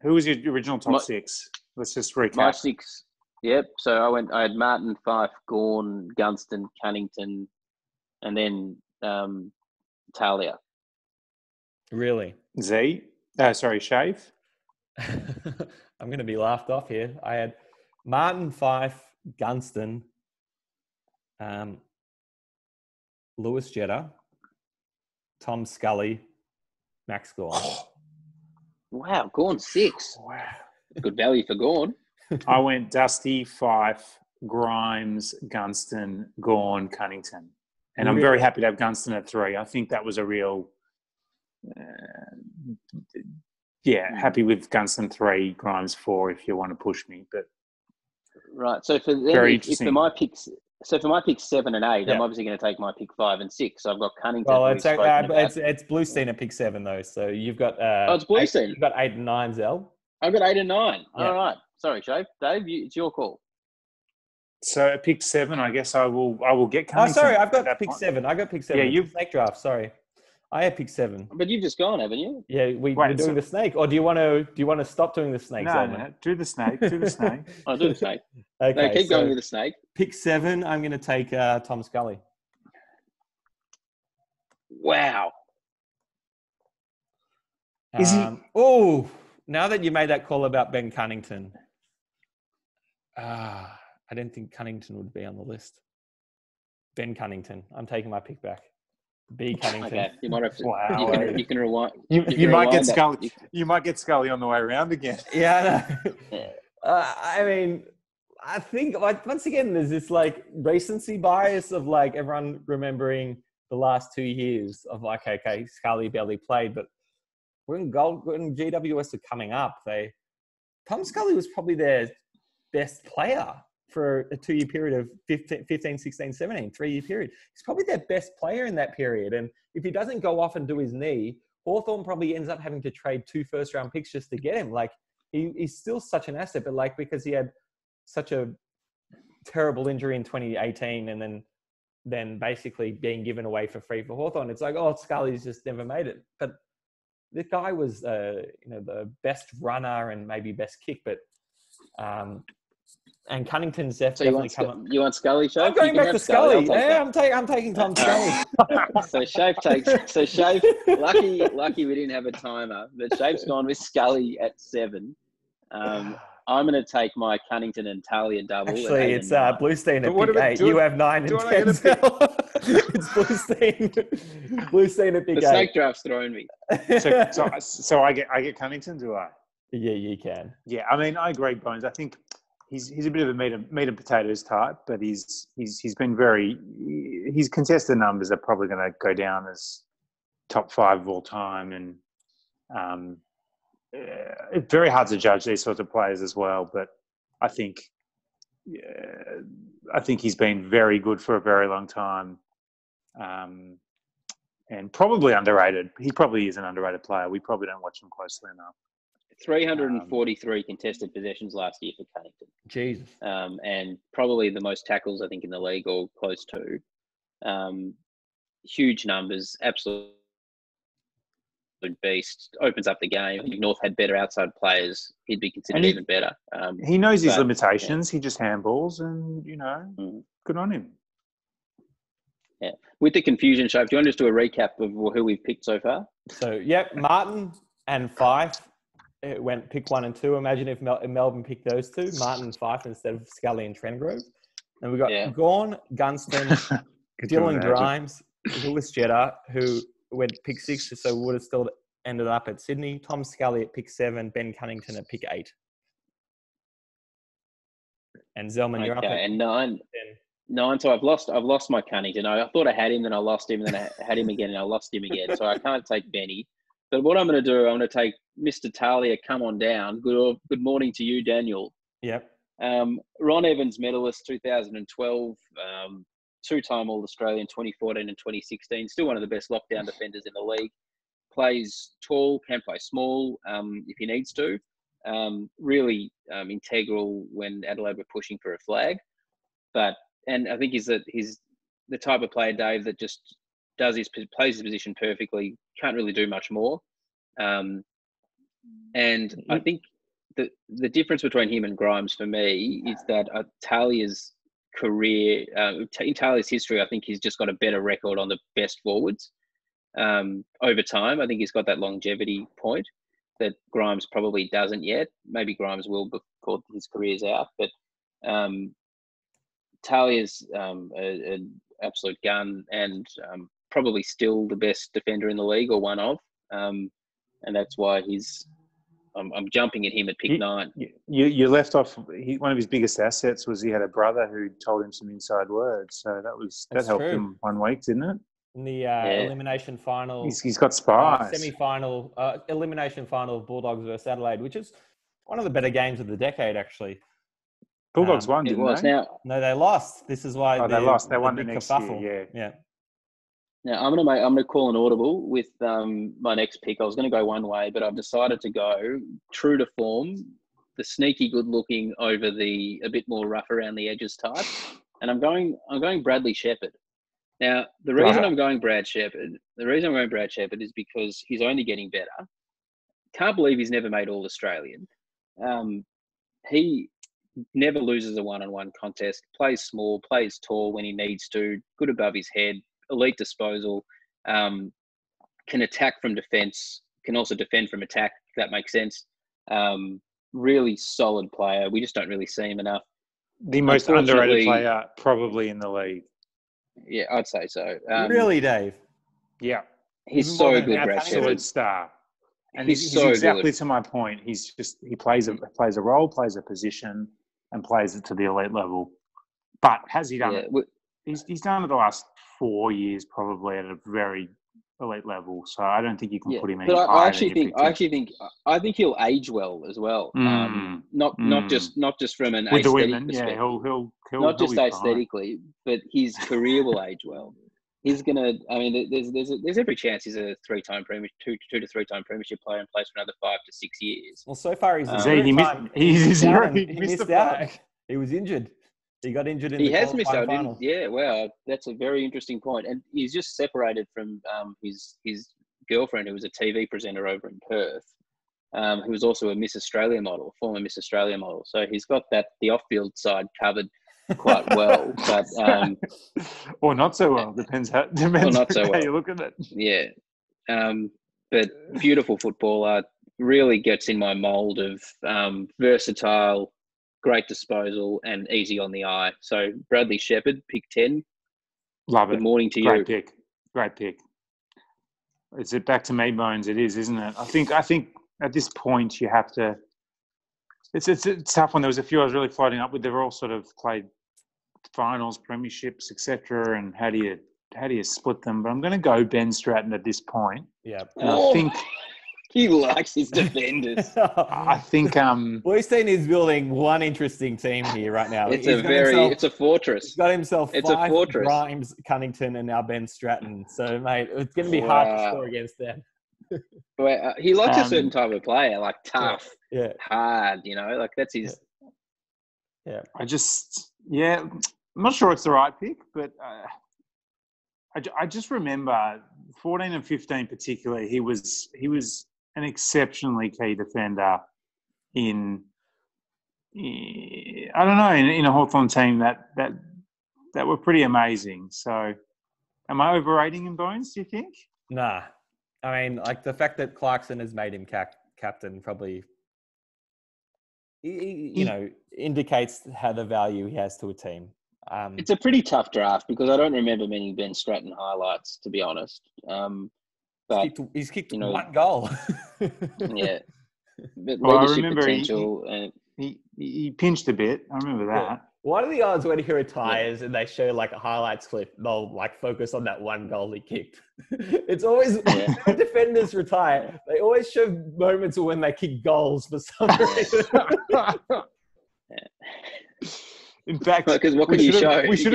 Who was your original top six? Let's just recap. My six. Yep. So I had Martin, Fyfe, Gawn, Gunston, Cunnington, and then Talia. Really? Shave. I'm going to be laughed off here. I had Martin, Fyfe, Gunston, Lewis Jetta, Tom Scully, Max Gawn. Wow, Gawn 6. Wow. Good value for Gawn. I went Dusty, Fyfe, Grimes, Gunston, Gawn, Cunnington. And I'm very happy to have Gunston at 3. I think that was a real... happy with Gunston 3, Grimes 4 if you want to push me. But right, so for them, if for my picks 7 and 8, I'm obviously going to take my pick 5 and 6. So I've got Cunnington. Well, it's Blusztein at pick 7 though. So you've got it's Blusztein. You've got 8 and 9, Zell. I've got 8 and 9. Yeah. All right. Sorry, Shave. Dave, it's your call. So at pick 7, I guess I will get Cunnington. Oh, sorry, I've got pick 7. I got pick 7. Yeah, you've snake draft. Sorry, I had pick 7. But you've just gone, haven't you? Yeah, we're doing the snake, or do you want to stop doing the snake? No, do the snake. Do the snake. I'll do the snake. Okay, no, keep going with the snake. Pick 7. I'm going to take Tom Scully. Wow. Is he? Oh, now that you made that call about Ben Cunnington, I didn't think Cunnington would be on the list. Ben Cunnington. I'm taking my pick back. B Cunnington. Okay, you might have to. Wow. You can rewind. You might get Scully. You might get Scully on the way around again. Yeah, I know. I mean, I think once again, there's this recency bias of everyone remembering the last 2 years of okay, Scully barely played, but when GWS were coming up, Tom Scully was probably their best player for a 2-year period of 15, 16, 17, 3-year period. He's probably their best player in that period. And if he doesn't go off and do his knee, Hawthorn probably ends up having to trade 2 first-round picks just to get him. He's still such an asset, but because he had such a terrible injury in 2018 and then basically being given away for free for Hawthorn, it's Scully's just never made it. But this guy was, the best runner and maybe best kick, but and Cunnington's definitely come up. You want Scully, Shave? I'm going back to Scully. I'm taking Tom Scully. So Shave takes. So Shave. Lucky we didn't have a timer, but Shave's gone with Scully at 7. I'm going to take my Cunnington and Talia double. Actually, it's Blusztein at pick 8. You have 9 and 10. It's Blusztein. Blusztein at pick 8. The snake draft's thrown me. So I get Cunnington, do I? Yeah, you can. Yeah, I mean, I agree, Bones. I think he's a bit of a meat and potatoes type, but he's been his contested numbers are probably going to go down as top 5 of all time, and it's very hard to judge these sorts of players as well. But I think he's been very good for a very long time, and probably underrated. He probably is an underrated player. We probably don't watch him closely enough. 343 contested possessions last year for Cunnington. Jesus. And probably the most tackles, I think, in the league or close to. Huge numbers, absolute beast. Opens up the game. If North had better outside players, he'd be considered even better. He knows his limitations. Yeah. He just handballs and, good on him. Yeah. With the confusion, Shave, do you want to just do a recap of who we've picked so far? So, Martin and Fyfe. It went pick 1 and 2. Imagine if Melbourne picked those 2, Martin and Fyfe instead of Scully and Trengrove. And we got Gawn, Gunston, Dylan Grimes, Lewis Jetta, who went pick 6, so would have still ended up at Sydney. Tom Scully at pick 7, Ben Cunnington at pick 8. And Zellman, you're up at and 9. 9. So I've lost my Cunnington. I thought I had him, then I lost him, and then I had him again, and I lost him again. So I can't take Benny. But what I'm going to do, I'm going to take Mr. Talia, come on down. Good morning to you, Daniel. Yep. Ron Evans medalist 2012, 2-time All-Australian 2014 and 2016. Still one of the best lockdown defenders in the league. Plays tall, can play small if he needs to. Really integral when Adelaide were pushing for a flag. And I think he's the type of player, Dave, that just plays his position perfectly. Can't really do much more. And I think the difference between him and Grimes for me is that Talia's career, in Talia's history, I think he's just got a better record on the best forwards over time. I think he's got that longevity point that Grimes probably doesn't yet. Maybe Grimes will before his career's out, but Talia's an absolute gun and probably still the best defender in the league, or one of, and that's why I'm jumping at him at pick 9. You left off. One of his biggest assets was he had a brother who told him some inside words. So that helped him 1 week, didn't it? In the elimination final, he's got spies. Semi-final, elimination final of Bulldogs versus Adelaide, which is one of the better games of the decade, actually. Bulldogs won, didn't they? No, they lost. This is why they lost. They won the next kerfuffle. year. Yeah. Now I'm gonna call an audible with my next pick. I was gonna go one way, but I've decided to go true to form, the sneaky good looking over the a bit more rough around the edges type, and I'm going Bradley Shepherd. Now the reason I'm going Brad Shepherd is because he's only getting better. Can't believe he's never made All Australian. He never loses a one-on-one contest. Plays small, plays tall when he needs to. Good above his head. Elite disposal, can attack from defence, can also defend from attack, if that makes sense. Really solid player. We just don't really see him enough. The most underrated player probably in the league. Yeah, I'd say so. Really, Dave? Yeah. He's so good, Brad Absolute Shepherd. Star. And he's so exactly good. To my point. He plays a role, plays a position, and plays it to the elite level. But has he done it? He's done it the last 4 years probably at a very elite level. So I don't think you can put him any higher. I think he'll age well as well. Not just from an with aesthetic the women. perspective. Yeah, not just aesthetically, but his career will age well. He's gonna. I mean, there's every chance he's a 3-time premiership, 2 to 3-time premiership player, and plays for another 5 to 6 years. Well, so far he's he missed out. He was injured. He got injured in the qualifying final. Yeah, wow, that's a very interesting point. And he's just separated from his girlfriend, who was a TV presenter over in Perth, who was also a Miss Australia model, former Miss Australia model. So he's got the off-field side covered quite well, but or not so well. Depends how you look at it. Yeah, but beautiful footballer. Really gets in my mould of versatile, great disposal, and easy on the eye. So Bradley Shepherd, pick 10. Love it. Good morning to you. Great pick. Is it back to me, Bones? It is, isn't it? I think at this point you have to. It's a tough one. There was a few I was really floating up with. They've all sort of played finals, premierships, etc. And how do you split them? But I'm going to go Ben Stratton at this point. Yeah. And I think. He likes his defenders. I think Blusztein is building one interesting team here right now. It's a fortress. He's got himself it's Fyfe, a fortress. Grimes, Cunnington, and now Ben Stratton. So, mate, it's going to be hard to score against them. But he likes a certain type of player, like tough, hard. Like that's his. Yeah. I'm not sure it's the right pick, but I just remember 14 and 15 particularly. He was an exceptionally key defender in a Hawthorn team that were pretty amazing. So am I overrating him, Bones, do you think? Nah. I mean, like the fact that Clarkson has made him captain probably, indicates how the value he has to a team. It's a pretty tough draft because I don't remember many Ben Stratton highlights, to be honest. But he's kicked one goal. Yeah. But I leadership remember potential. he pinched a bit. I remember that. Yeah. What are the odds when he retires and they show like a highlights clip, they'll like focus on that one goal he kicked? It's always when defenders retire, they always show moments of when they kick goals for some reason. In fact, because what could you show? We should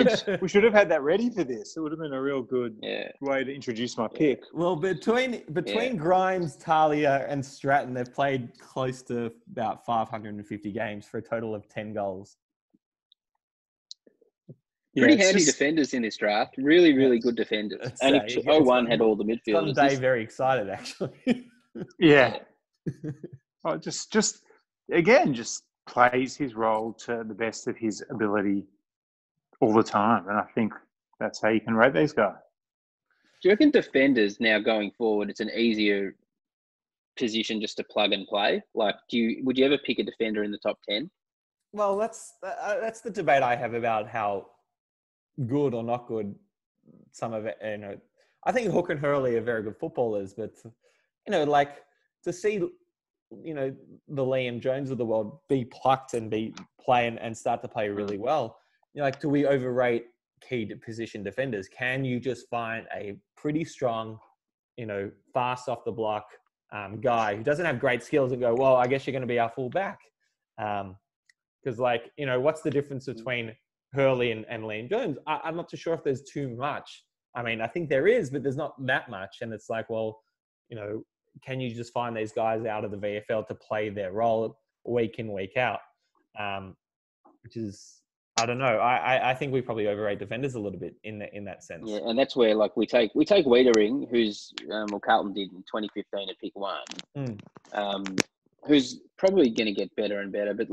have had that ready for this. It would have been a real good way to introduce my pick. Well, between Grimes, Talia, and Stratton, they've played close to about 550 games for a total of 10 goals. Pretty handy defenders in this draft. Really, really good defenders. And 01 had all the midfielders. Dave very excited, actually. Yeah. Oh, just again, just plays his role to the best of his ability all the time. And I think that's how you can rate these guys. Do you reckon defenders now going forward, it's an easier position just to plug and play? Like, would you ever pick a defender in the top 10? Well, that's the debate I have about how good or not good some of it. I think Hook and Hurley are very good footballers, but like to see, the Liam Jones of the world be plucked and be playing and start to play really well. Like, do we overrate key position defenders? Can you just find a pretty strong, fast off the block guy who doesn't have great skills and go, well, I guess you're going to be our full back? Because what's the difference between Hurley and Liam Jones? I'm not too sure if there's too much. I mean, I think there is, but there's not that much. And it's like, well, can you just find these guys out of the VFL to play their role week in, week out? Which is, I don't know. I think we probably overrate defenders a little bit in that sense. Yeah, and that's where we take Wiedering, who's Carlton did in 2015 at pick 1, who's probably going to get better and better. But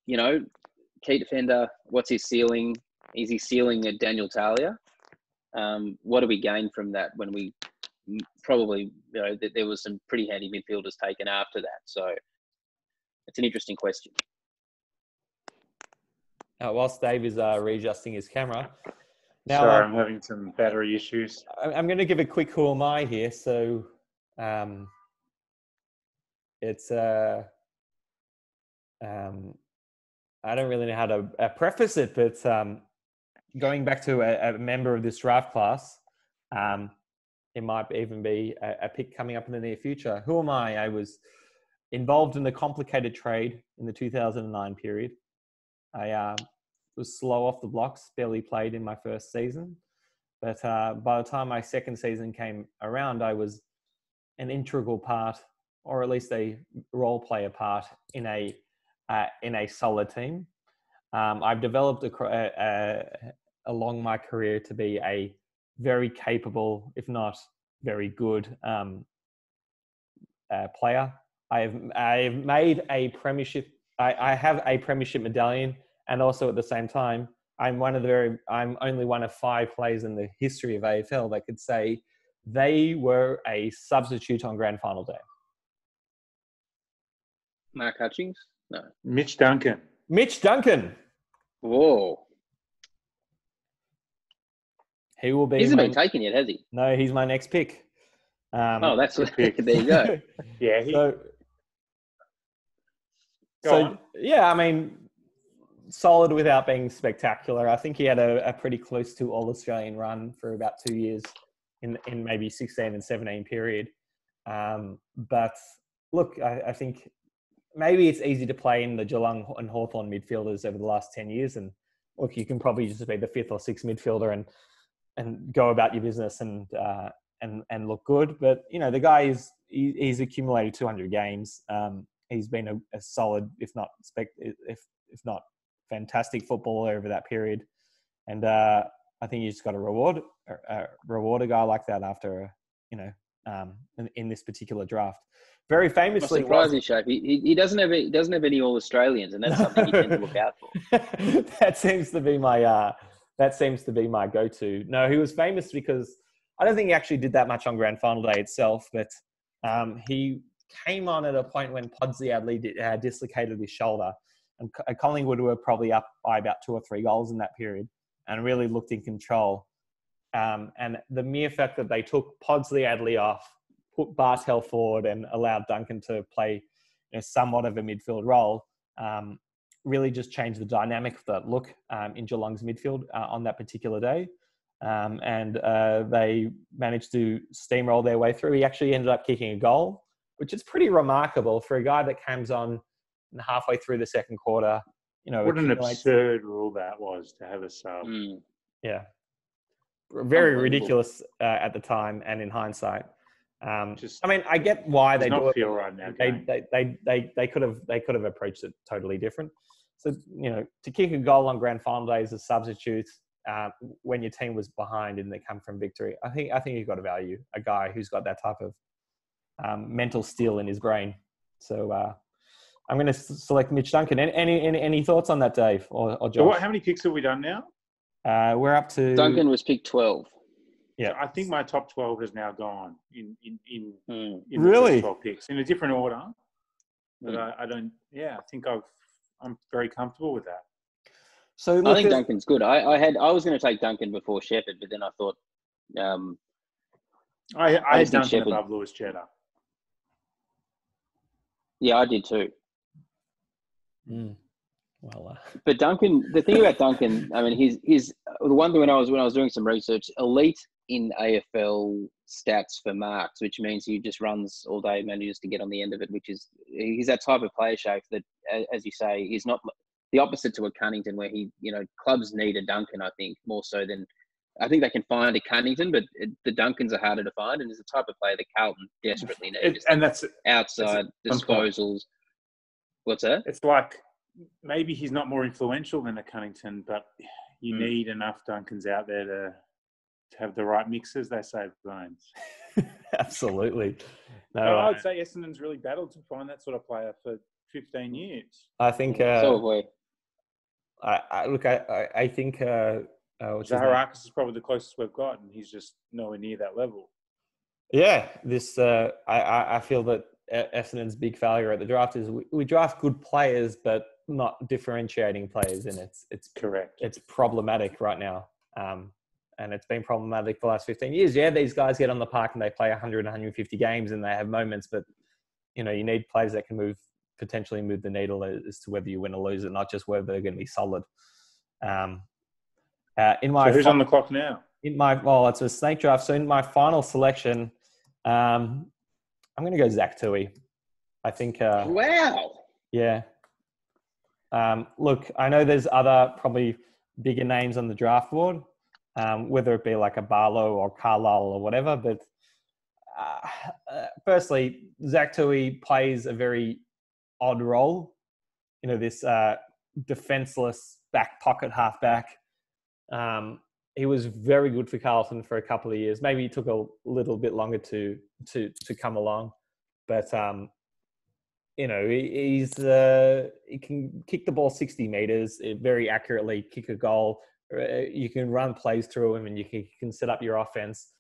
key defender, what's his ceiling? Is he ceiling at Daniel Talia? What do we gain from that when we probably, there was some pretty handy midfielders taken after that. So it's an interesting question. Whilst Dave is readjusting his camera. Now, sorry, I'm having some battery issues. I'm going to give a quick who am I here. So it's I don't really know how to preface it, but going back to a member of this draft class, it might even be a pick coming up in the near future. Who am I? I was involved in the complicated trade in the 2009 period. I was slow off the blocks, barely played in my first season. But by the time my second season came around, I was an integral part, or at least a role player part, in a solid team. I've developed along my career to be a very capable, if not very good, player. I've made a premiership. I have a premiership medallion, and also at the same time, I'm only one of 5 players in the history of AFL that could say they were a substitute on grand final day. Mark Hutchings? No. Mitch Duncan. Whoa. He will be. He hasn't been taken yet, has he? No, he's my next pick. That's a pick. There you go. Yeah. Yeah, I mean, solid without being spectacular. I think he had a pretty close to all-Australian run for about 2 years in maybe 16 and 17 period. But look, I think maybe it's easy to play in the Geelong and Hawthorn midfielders over the last 10 years. And look, you can probably just be the 5th or 6th midfielder and go about your business and look good. But, the guy he's accumulated 200 games. He's been a solid, if not fantastic footballer over that period. And I think you just got to reward a guy like that after, in this particular draft. Very famously, surprising shape. He doesn't have any All Australians, and that's something you tend to look out for. That seems to be my go-to. No, he was famous because I don't think he actually did that much on grand final day itself, but he came on at a point when Podsley had dislocated his shoulder, and Collingwood were probably up by about 2 or 3 goals in that period, and really looked in control. And the mere fact that they took Podsley off, put Bartel forward, and allowed Duncan to play somewhat of a midfield role, really just changed the dynamic of that look in Geelong's midfield on that particular day. And they managed to steamroll their way through. He actually ended up kicking a goal, which is pretty remarkable for a guy that comes on halfway through the second quarter. What an absurd rule that was to have a sub. Yeah. Very ridiculous at the time and in hindsight. I mean, I get why they do it. Feel right now, they could have approached it totally different. So, to kick a goal on grand final day as a substitute when your team was behind and they come from victory, I think you've got to value a guy who's got that type of mental steel in his brain. So I'm going to select Mitch Duncan. Any thoughts on that, Dave or Josh? So how many picks have we done now? We're up to... Duncan was picked 12. Yeah, so I think my top 12 has now gone in the really? first 12 picks in a different order. But I don't. Yeah, I think I'm very comfortable with that. So I think Duncan's good. I was going to take Duncan before Shepherd, but then I thought I had Duncan Shepherd above Lewis Cheddar. Yeah, I did too. Well, but Duncan, the thing about Duncan, I mean, he's the one thing when I was doing some research, elite in AFL stats for marks, which means he just runs all day, manages to get on the end of it. He's that type of player, Shafe, that, as you say, he's not the opposite to a Cunnington, where clubs need a Duncan. I think more so than I think they can find a Cunnington, but the Duncans are harder to find, and is the type of player that Carlton desperately needs. And that's outside disposals. What's that? It's like maybe he's not more influential than a Cunnington, but you need enough Duncans out there to have the right mixes. They save bones. Absolutely. No, I would say Essendon's really battled to find that sort of player for 15 years. I think. So have we. I think. Zaharakis is probably the closest we've got, and he's just nowhere near that level. Yeah, I feel that Essendon's big failure at the draft is we draft good players, but not differentiating players, and it's correct. It's problematic right now, and it's been problematic for the last 15 years. Yeah, these guys get on the park and they play 100, 150 games, and they have moments, but you need players that can potentially move the needle as to whether you win or lose it, not just whether they're going to be solid. So who's on the clock now? It's a snake draft. So in my final selection, I'm going to go Zach Tui. I think. Wow. Yeah. Look, I know there's other probably bigger names on the draft board, whether it be like a Barlow or Carlisle or whatever. But firstly, Zach Tui plays a very odd role. This defenseless back pocket halfback. He was very good for Carlton for a couple of years. Maybe it took a little bit longer to come along, but he can kick the ball 60 meters very accurately, kick a goal. You can run plays through him, and you can set up your offense.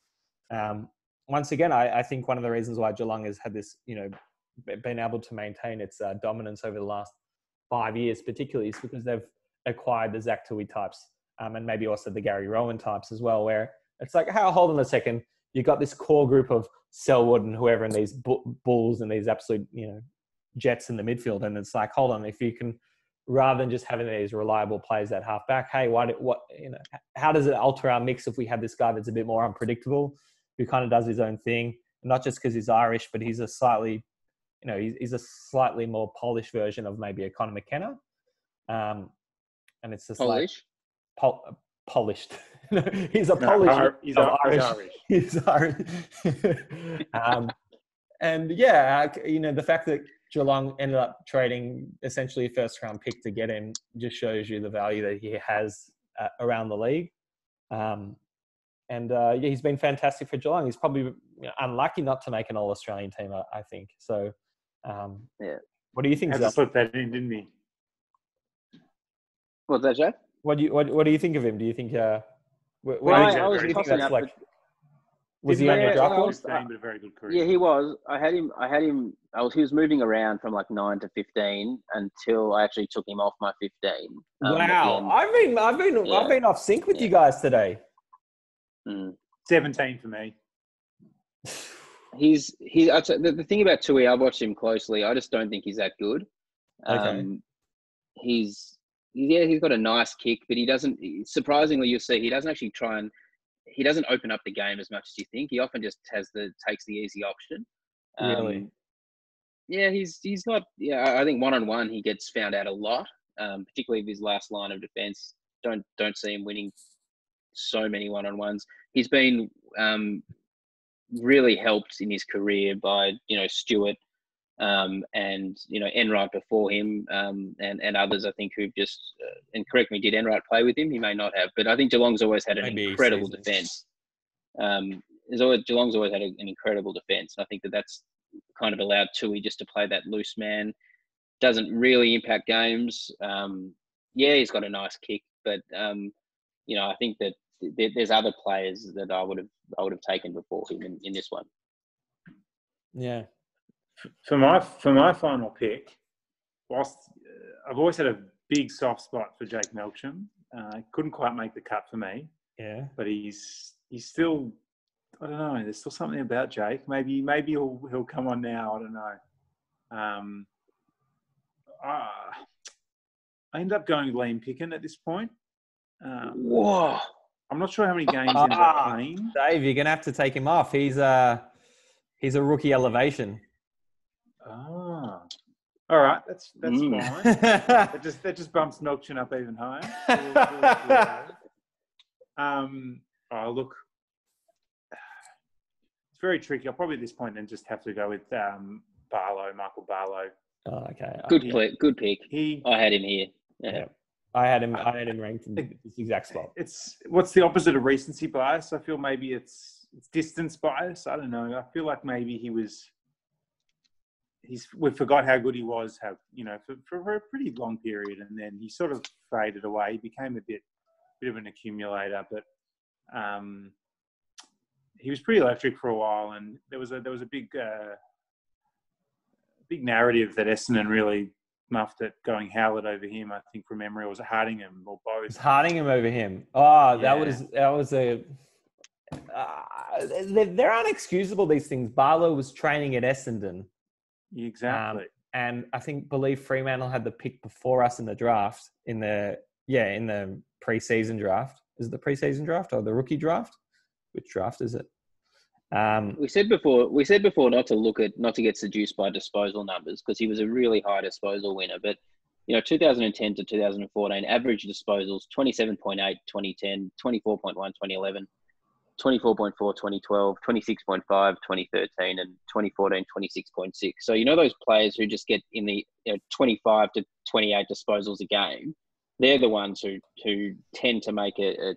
Once again, I think one of the reasons why Geelong has had this, been able to maintain its dominance over the last 5 years, particularly, is because they've acquired the Zach Tui types. And maybe also the Gary Rowan types as well, where it's like, hold on a second. You got this core group of Selwood and whoever, and these Bulls and these absolute, Jets in the midfield. And it's like, hold on, if you can, rather than just having these reliable players at halfback, hey, how does it alter our mix if we have this guy that's a bit more unpredictable, who kind of does his own thing, not just because he's Irish, but he's a slightly, he's a slightly more polished version of maybe a Conor McKenna. And it's just Polish? Polished. He's a Polish. He's Irish. He's Irish. And yeah, the fact that Geelong ended up trading essentially a first-round pick to get him just shows you the value that he has around the league. He's been fantastic for Geelong. He's probably unlucky not to make an All-Australian team, I think. So, yeah. What do you think? Had to slip that in, didn't he? What's that, Joe? What do you think of him? Do you think? I was tossing up. Was he on your draft board? But a very good career. Yeah, he was. I had him. He was moving around from like 9 to 15 until I actually took him off my 15. Wow, I've been off sync with you guys today. 17 for me. The thing about Tui, I've watched him closely. I just don't think he's that good. Okay. He's got a nice kick, but he doesn't. Surprisingly, you'll see he doesn't actually he doesn't open up the game as much as you think. He often just takes the easy option. Really? Yeah, he's not. Yeah, I think one-on-one he gets found out a lot, particularly with his last line of defence. Don't see him winning so many one-on-ones. He's been really helped in his career by Stewart. And Enright before him, and others I think who've just and correct me, did Enright play with him? He may not have, but I think Geelong's always had an incredible defence. Geelong's always had an incredible defence, and I think that's kind of allowed Tui just to play that loose man doesn't really impact games. Yeah, he's got a nice kick, but I think that there's other players that I would have taken before him in this one. Yeah. For my final pick, whilst I've always had a big soft spot for Jake Melksham, couldn't quite make the cut for me. Yeah. But he's still, I don't know. There's still something about Jake. Maybe he'll come on now. I don't know. I ended up going with Liam Picken at this point. Whoa! I'm not sure how many games he ended up playing. Dave, you're gonna have to take him off. He's a rookie elevation. Oh, all right. That's fine. that just bumps Melksham up even higher. Oh, look, it's very tricky. I'll probably at this point then just have to go with Michael Barlow. Oh, okay. Good pick. I had him here. Yeah. I had him ranked in this exact spot. It's what's the opposite of recency bias? I feel maybe it's distance bias. I don't know. I feel like maybe we forgot how good he was, for a pretty long period, and then he sort of faded away. He became a bit of an accumulator, but he was pretty electric for a while, and there was a big narrative that Essendon really muffed it, going Howlett over him. I think from memory, or was it Hardingham or both? It's Hardingham over him. Oh, yeah. that was a. They're unexcusable, these things. Barlow was training at Essendon. Exactly. And I believe Fremantle had the pick before us in the draft, in the pre-season draft. Is it the pre-season draft or the rookie draft? Which draft is it? We said before not to get seduced by disposal numbers, because he was a really high disposal winner. But 2010 to 2014 average disposals 27.8 2010, 24.1 2011, 24.4 2012, 26.5 2013, and 2014 26.6. So those players who just get in the 25 to 28 disposals a game, they're the ones who tend to make a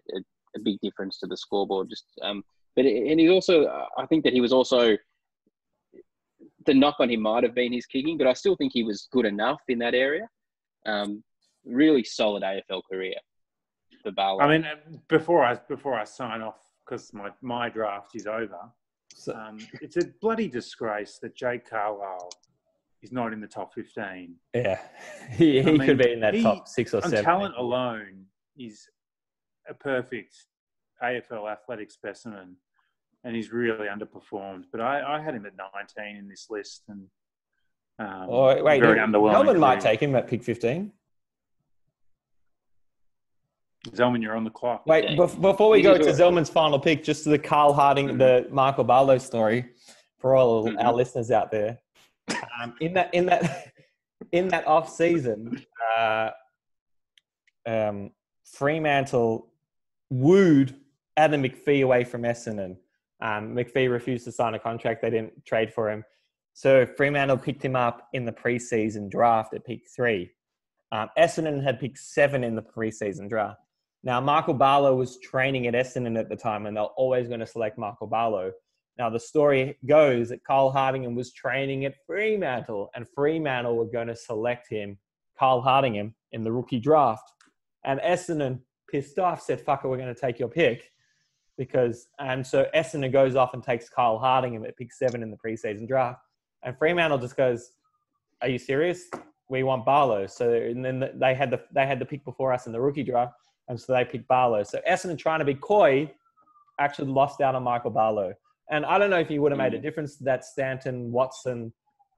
big difference to the scoreboard. But he also, I think that he was also, the knock on him might have been his kicking, but I still think he was good enough in that area. Really solid AFL career for Barlow. I mean, before I sign off, because my draft is over, it's a bloody disgrace that Jake Carlisle is not in the top 15. Yeah, he could be in that top 6 or 7. Talent alone is a perfect AFL athletic specimen, and he's really underperformed. But I had him at 19 in this list, and very underwhelming. Melbourne might take him at pick 15. Zelman, you're on the clock. Wait, before we go to Zelman's final pick, just to the Carl Harding, the Michael Barlow story for all our listeners out there. In that off season, Fremantle wooed Adam McPhee away from Essendon. McPhee refused to sign a contract. They didn't trade for him. So Fremantle picked him up in the preseason draft at pick 3. Essendon had picked 7 in the preseason draft. Now, Michael Barlow was training at Essendon at the time, and they're always going to select Michael Barlow. Now, the story goes that Carl Hardingham was training at Fremantle, and Fremantle were going to select him, Carl Hardingham, in the rookie draft. And Essendon, pissed off, said, fuck it, we're going to take your pick. And so Essendon goes off and takes Carl Hardingham at pick 7 in the preseason draft. And Fremantle just goes, are you serious? We want Barlow. So, and then they had the pick before us in the rookie draft, and so they picked Barlow. So Essendon, trying to be coy, actually lost out on Michael Barlow. And I don't know if he would have made a difference to that Stanton, Watson,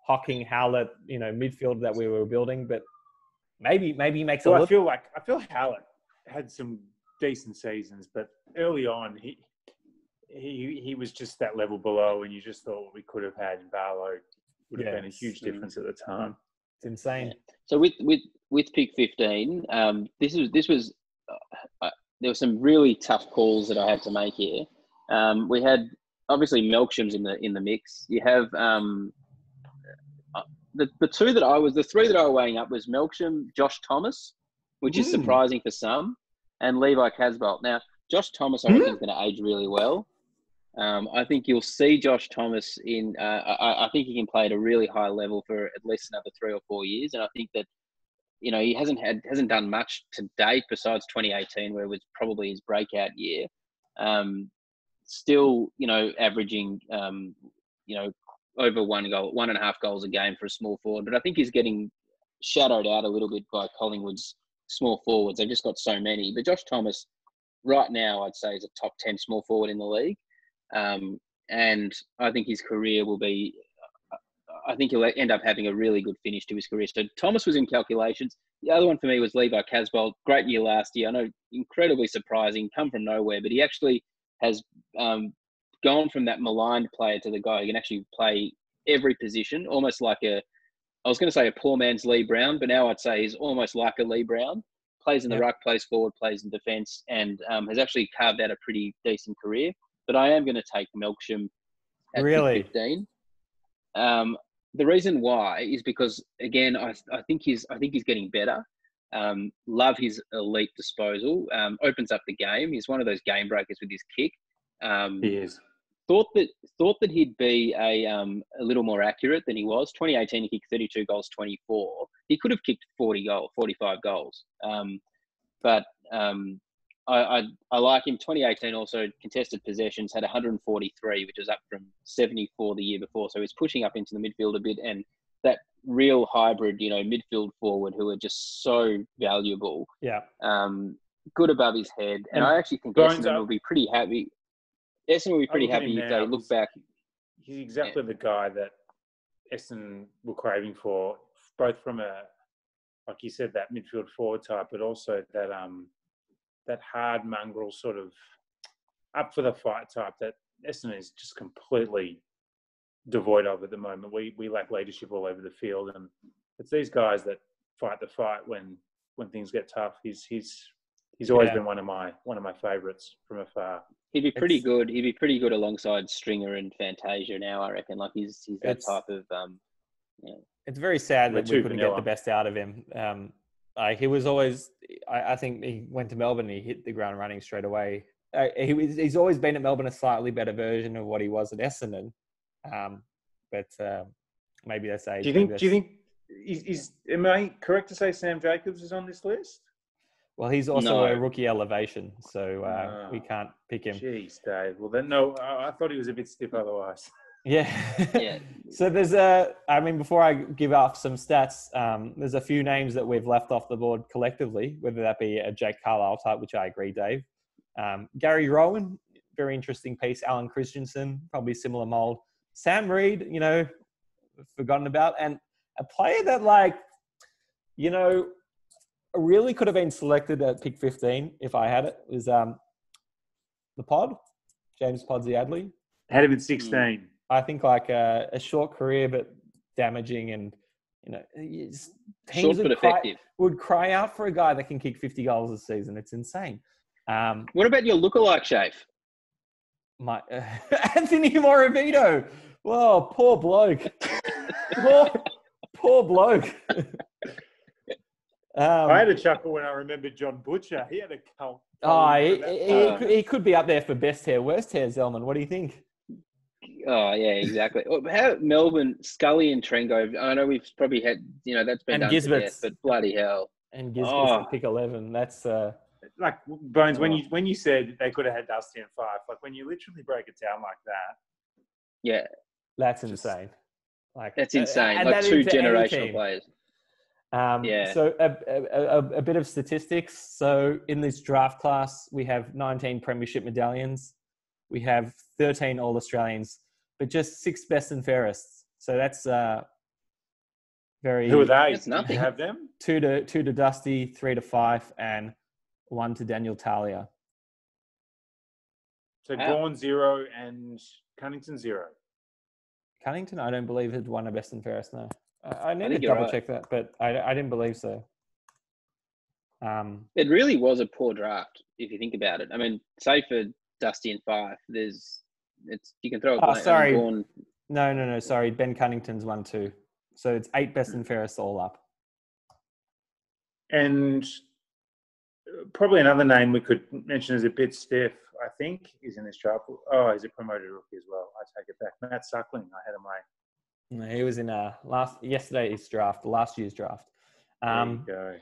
Hocking, Howlett, midfield that we were building, but maybe he makes a little. I feel Howlett had some decent seasons, but early on he was just that level below, and you just thought what we could have had in Barlow would have been a huge difference at the time. It's insane. So with pick 15, this was there were some really tough calls that I had to make here. We had obviously Melksham's in the mix. You have the three that I was weighing up was Melksham, Josh Thomas, which is surprising for some, and Levi Casbolt. Now, Josh Thomas, I reckon, is going to age really well. I think you'll see Josh Thomas in. I think he can play at a really high level for at least another 3 or 4 years, and I think that he hasn't done much to date besides 2018, where it was probably his breakout year. Still, averaging over 1.5 goals a game for a small forward, but I think he's getting shadowed out a little bit by Collingwood's small forwards. They've just got so many. But Josh Thomas, right now, I'd say is a top 10 small forward in the league. And I think his career will be, I think he'll end up having a really good finish to his career. So Thomas was in calculations. The other one for me was Levi Casbolt. Great year last year. I know, incredibly surprising, come from nowhere, but he actually has gone from that maligned player to the guy who can actually play every position, almost like I was going to say a poor man's Lee Brown, but now I'd say he's almost like a Lee Brown. Plays in the ruck, plays forward, plays in defence, and has actually carved out a pretty decent career. But I am going to take Melksham at pick 15. The reason why is because, again, I think he's getting better. Love his elite disposal. Opens up the game. He's one of those game breakers with his kick. He is. Thought that he'd be a little more accurate than he was. 2018, he kicked 32 goals, 24. He could have kicked 45 goals. But I like him. 2018 also contested possessions, had 143, which was up from 74 the year before. So he's pushing up into the midfield a bit, and that real hybrid, midfield forward who are just so valuable. Yeah. Good above his head, and I actually think Essendon will be pretty happy. Essendon will be pretty happy if they look back. He's exactly the guy that Essendon were craving for, both from like you said, that midfield forward type, but also that hard mongrel sort of up for the fight type that Essendon is just completely devoid of at the moment. We lack leadership all over the field, and it's these guys that fight the fight when things get tough. He's always been one of my favourites from afar. He'd be pretty good. He'd be pretty good alongside Stringer and Fantasia now, I reckon. Like he's that type of. It's very sad that we couldn't get the best out of him. He was always. I think he went to Melbourne and he hit the ground running straight away. He's always been at Melbourne a slightly better version of what he was at Essendon. But maybe that's age. Do you think? Am I correct to say Sam Jacobs is on this list? Well, he's also a rookie elevation, so we can't pick him. Jeez, Dave. Well, then, no, I thought he was a bit stiff otherwise. Yeah. So there's before I give off some stats, there's a few names that we've left off the board collectively, whether that be a Jake Carlisle type, which I agree, Dave. Gary Rowan, very interesting piece. Alan Christensen, probably similar mold. Sam Reid, forgotten about. And a player that really could have been selected at pick 15 if I had it was the Pod, James Podsy Adley. Had him at 16. I think a short career but damaging, and teams would cry out for a guy that can kick 50 goals a season. It's insane. What about your lookalike, Shafe? My Anthony Moravito. Whoa, poor bloke. poor bloke. I had a chuckle when I remembered John Butcher. He had a cult. He could be up there for best hair, worst hair, Zelman. What do you think? Oh, yeah, exactly. How Melbourne, Scully and Trengo, I know we've probably had, that's been done to death, but bloody hell. And Gisbert's at pick 11. That's... like, Bones, when you said they could have had Dusty and Fyfe, like when you literally break it down like that. Yeah. That's insane. That's insane. Like two generational players. So a bit of statistics. So in this draft class, we have 19 premiership medallions. We have 13 All-Australians, but just 6 best and fairest. So that's very... Who are they? That's nothing. Do you have them? 2 to Dusty, 3 to Fyfe, and 1 to Daniel Talia. So Gawn 0 and Cunnington 0. Cunnington, I don't believe, had won a best and fairest, no. I need to double check that, but I didn't believe so. It really was a poor draft, if you think about it. I mean, say for Dusty and Fyfe, you can throw a blank. Sorry. No. Sorry. Ben Cunnington's 1 too. So it's 8 best and fairest all up. And probably another name we could mention is a bit stiff, I think, is in this draft. Oh, he's a promoted rookie as well. I take it back. Matt Suckling, I had him late. No, he was in last year's draft. There you go.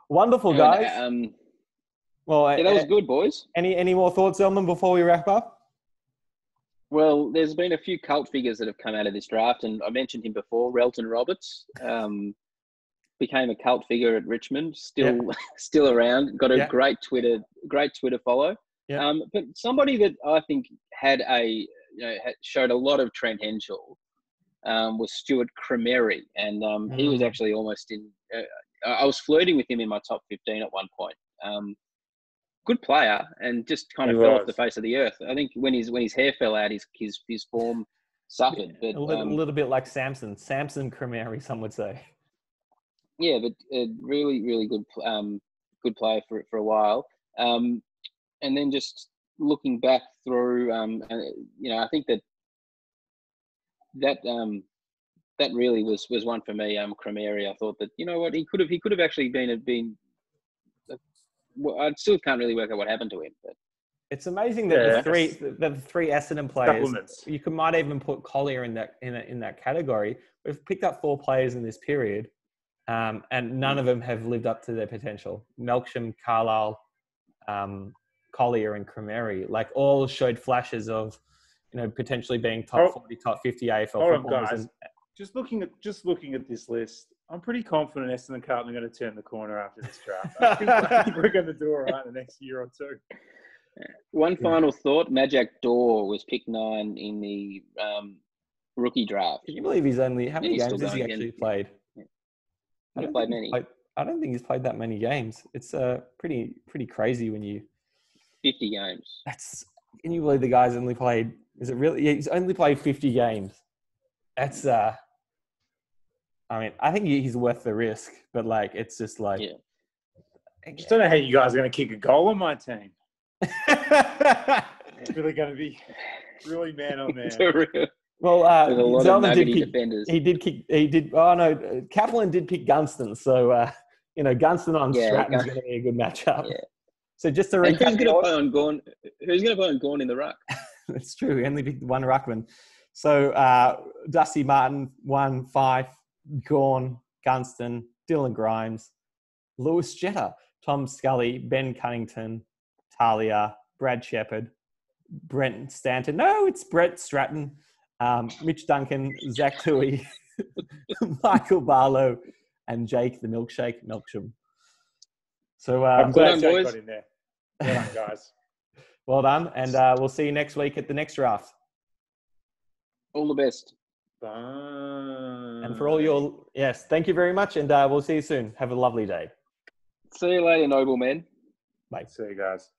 Wonderful, guys. Well, yeah, that was good, boys. Any more thoughts, Elman, before we wrap up? Well, there's been a few cult figures that have come out of this draft, and I mentioned him before. Relton Roberts became a cult figure at Richmond, still around. Got a great Twitter follow. Yeah. But somebody that I think showed a lot of Trent Henshaw was Stuart Cremery, and he was actually almost in. I was flirting with him in my top 15 at one point. Good player, and just kind of fell off the face of the earth. I think when his hair fell out, his form suffered. But a little bit like Samson Cremery, some would say. Yeah, but really, really good player for a while. And then just looking back through, I think that really was one for me. Cremery, I thought that he could have actually been. I still can't really work out what happened to him, but it's amazing that the three Essendon players. You might even put Collier in that category. We've picked up 4 players in this period, and none of them have lived up to their potential. Melksham, Carlisle, Collier, and Cremery, all showed flashes of, potentially being top 40, top 50 AFL footballers. Guys. Just looking at this list, I'm pretty confident Essendon and Carlton are going to turn the corner after this draft. I think we're going to do all right in the next year or two. One final thought: Majak Daw was picked 9 in the rookie draft. Can you believe how many games has he actually played? Yeah. I don't played many. I don't think he's played that many games. It's pretty crazy when you 50 games. Can you believe the guy's only played? Is it really? Yeah, he's only played 50 games. That's I think he's worth the risk, but it's just I just don't know how you guys are going to kick a goal on my team. It's really going to be really man on man. Well, with a lot of nuggety defenders. He did. Oh no, Kaplan did pick Gunston. So Gunston on Stratton's going to be a good matchup. Yeah. So just to recap, who's going to play on Gawn? Who's going to play on Gawn in the ruck? That's true. He only picked one ruckman. So Dusty Martin, 1, Fyfe, Gawn, Gunston, Dylan Grimes, Lewis Jetta, Tom Scully, Ben Cunnington, Talia, Brad Shepherd, Brent Stanton. No, it's Brett Stratton, Mitch Duncan, Zach Toohey, Michael Barlow, and Jake the Milkshake Melksham. So I'm glad Jake got in there. Well done, guys. Well done, and we'll see you next week at the next draft. All the best. Bye. And for all thank you very much, and we'll see you soon. Have a lovely day. See you later, noble men. Bye. See you guys.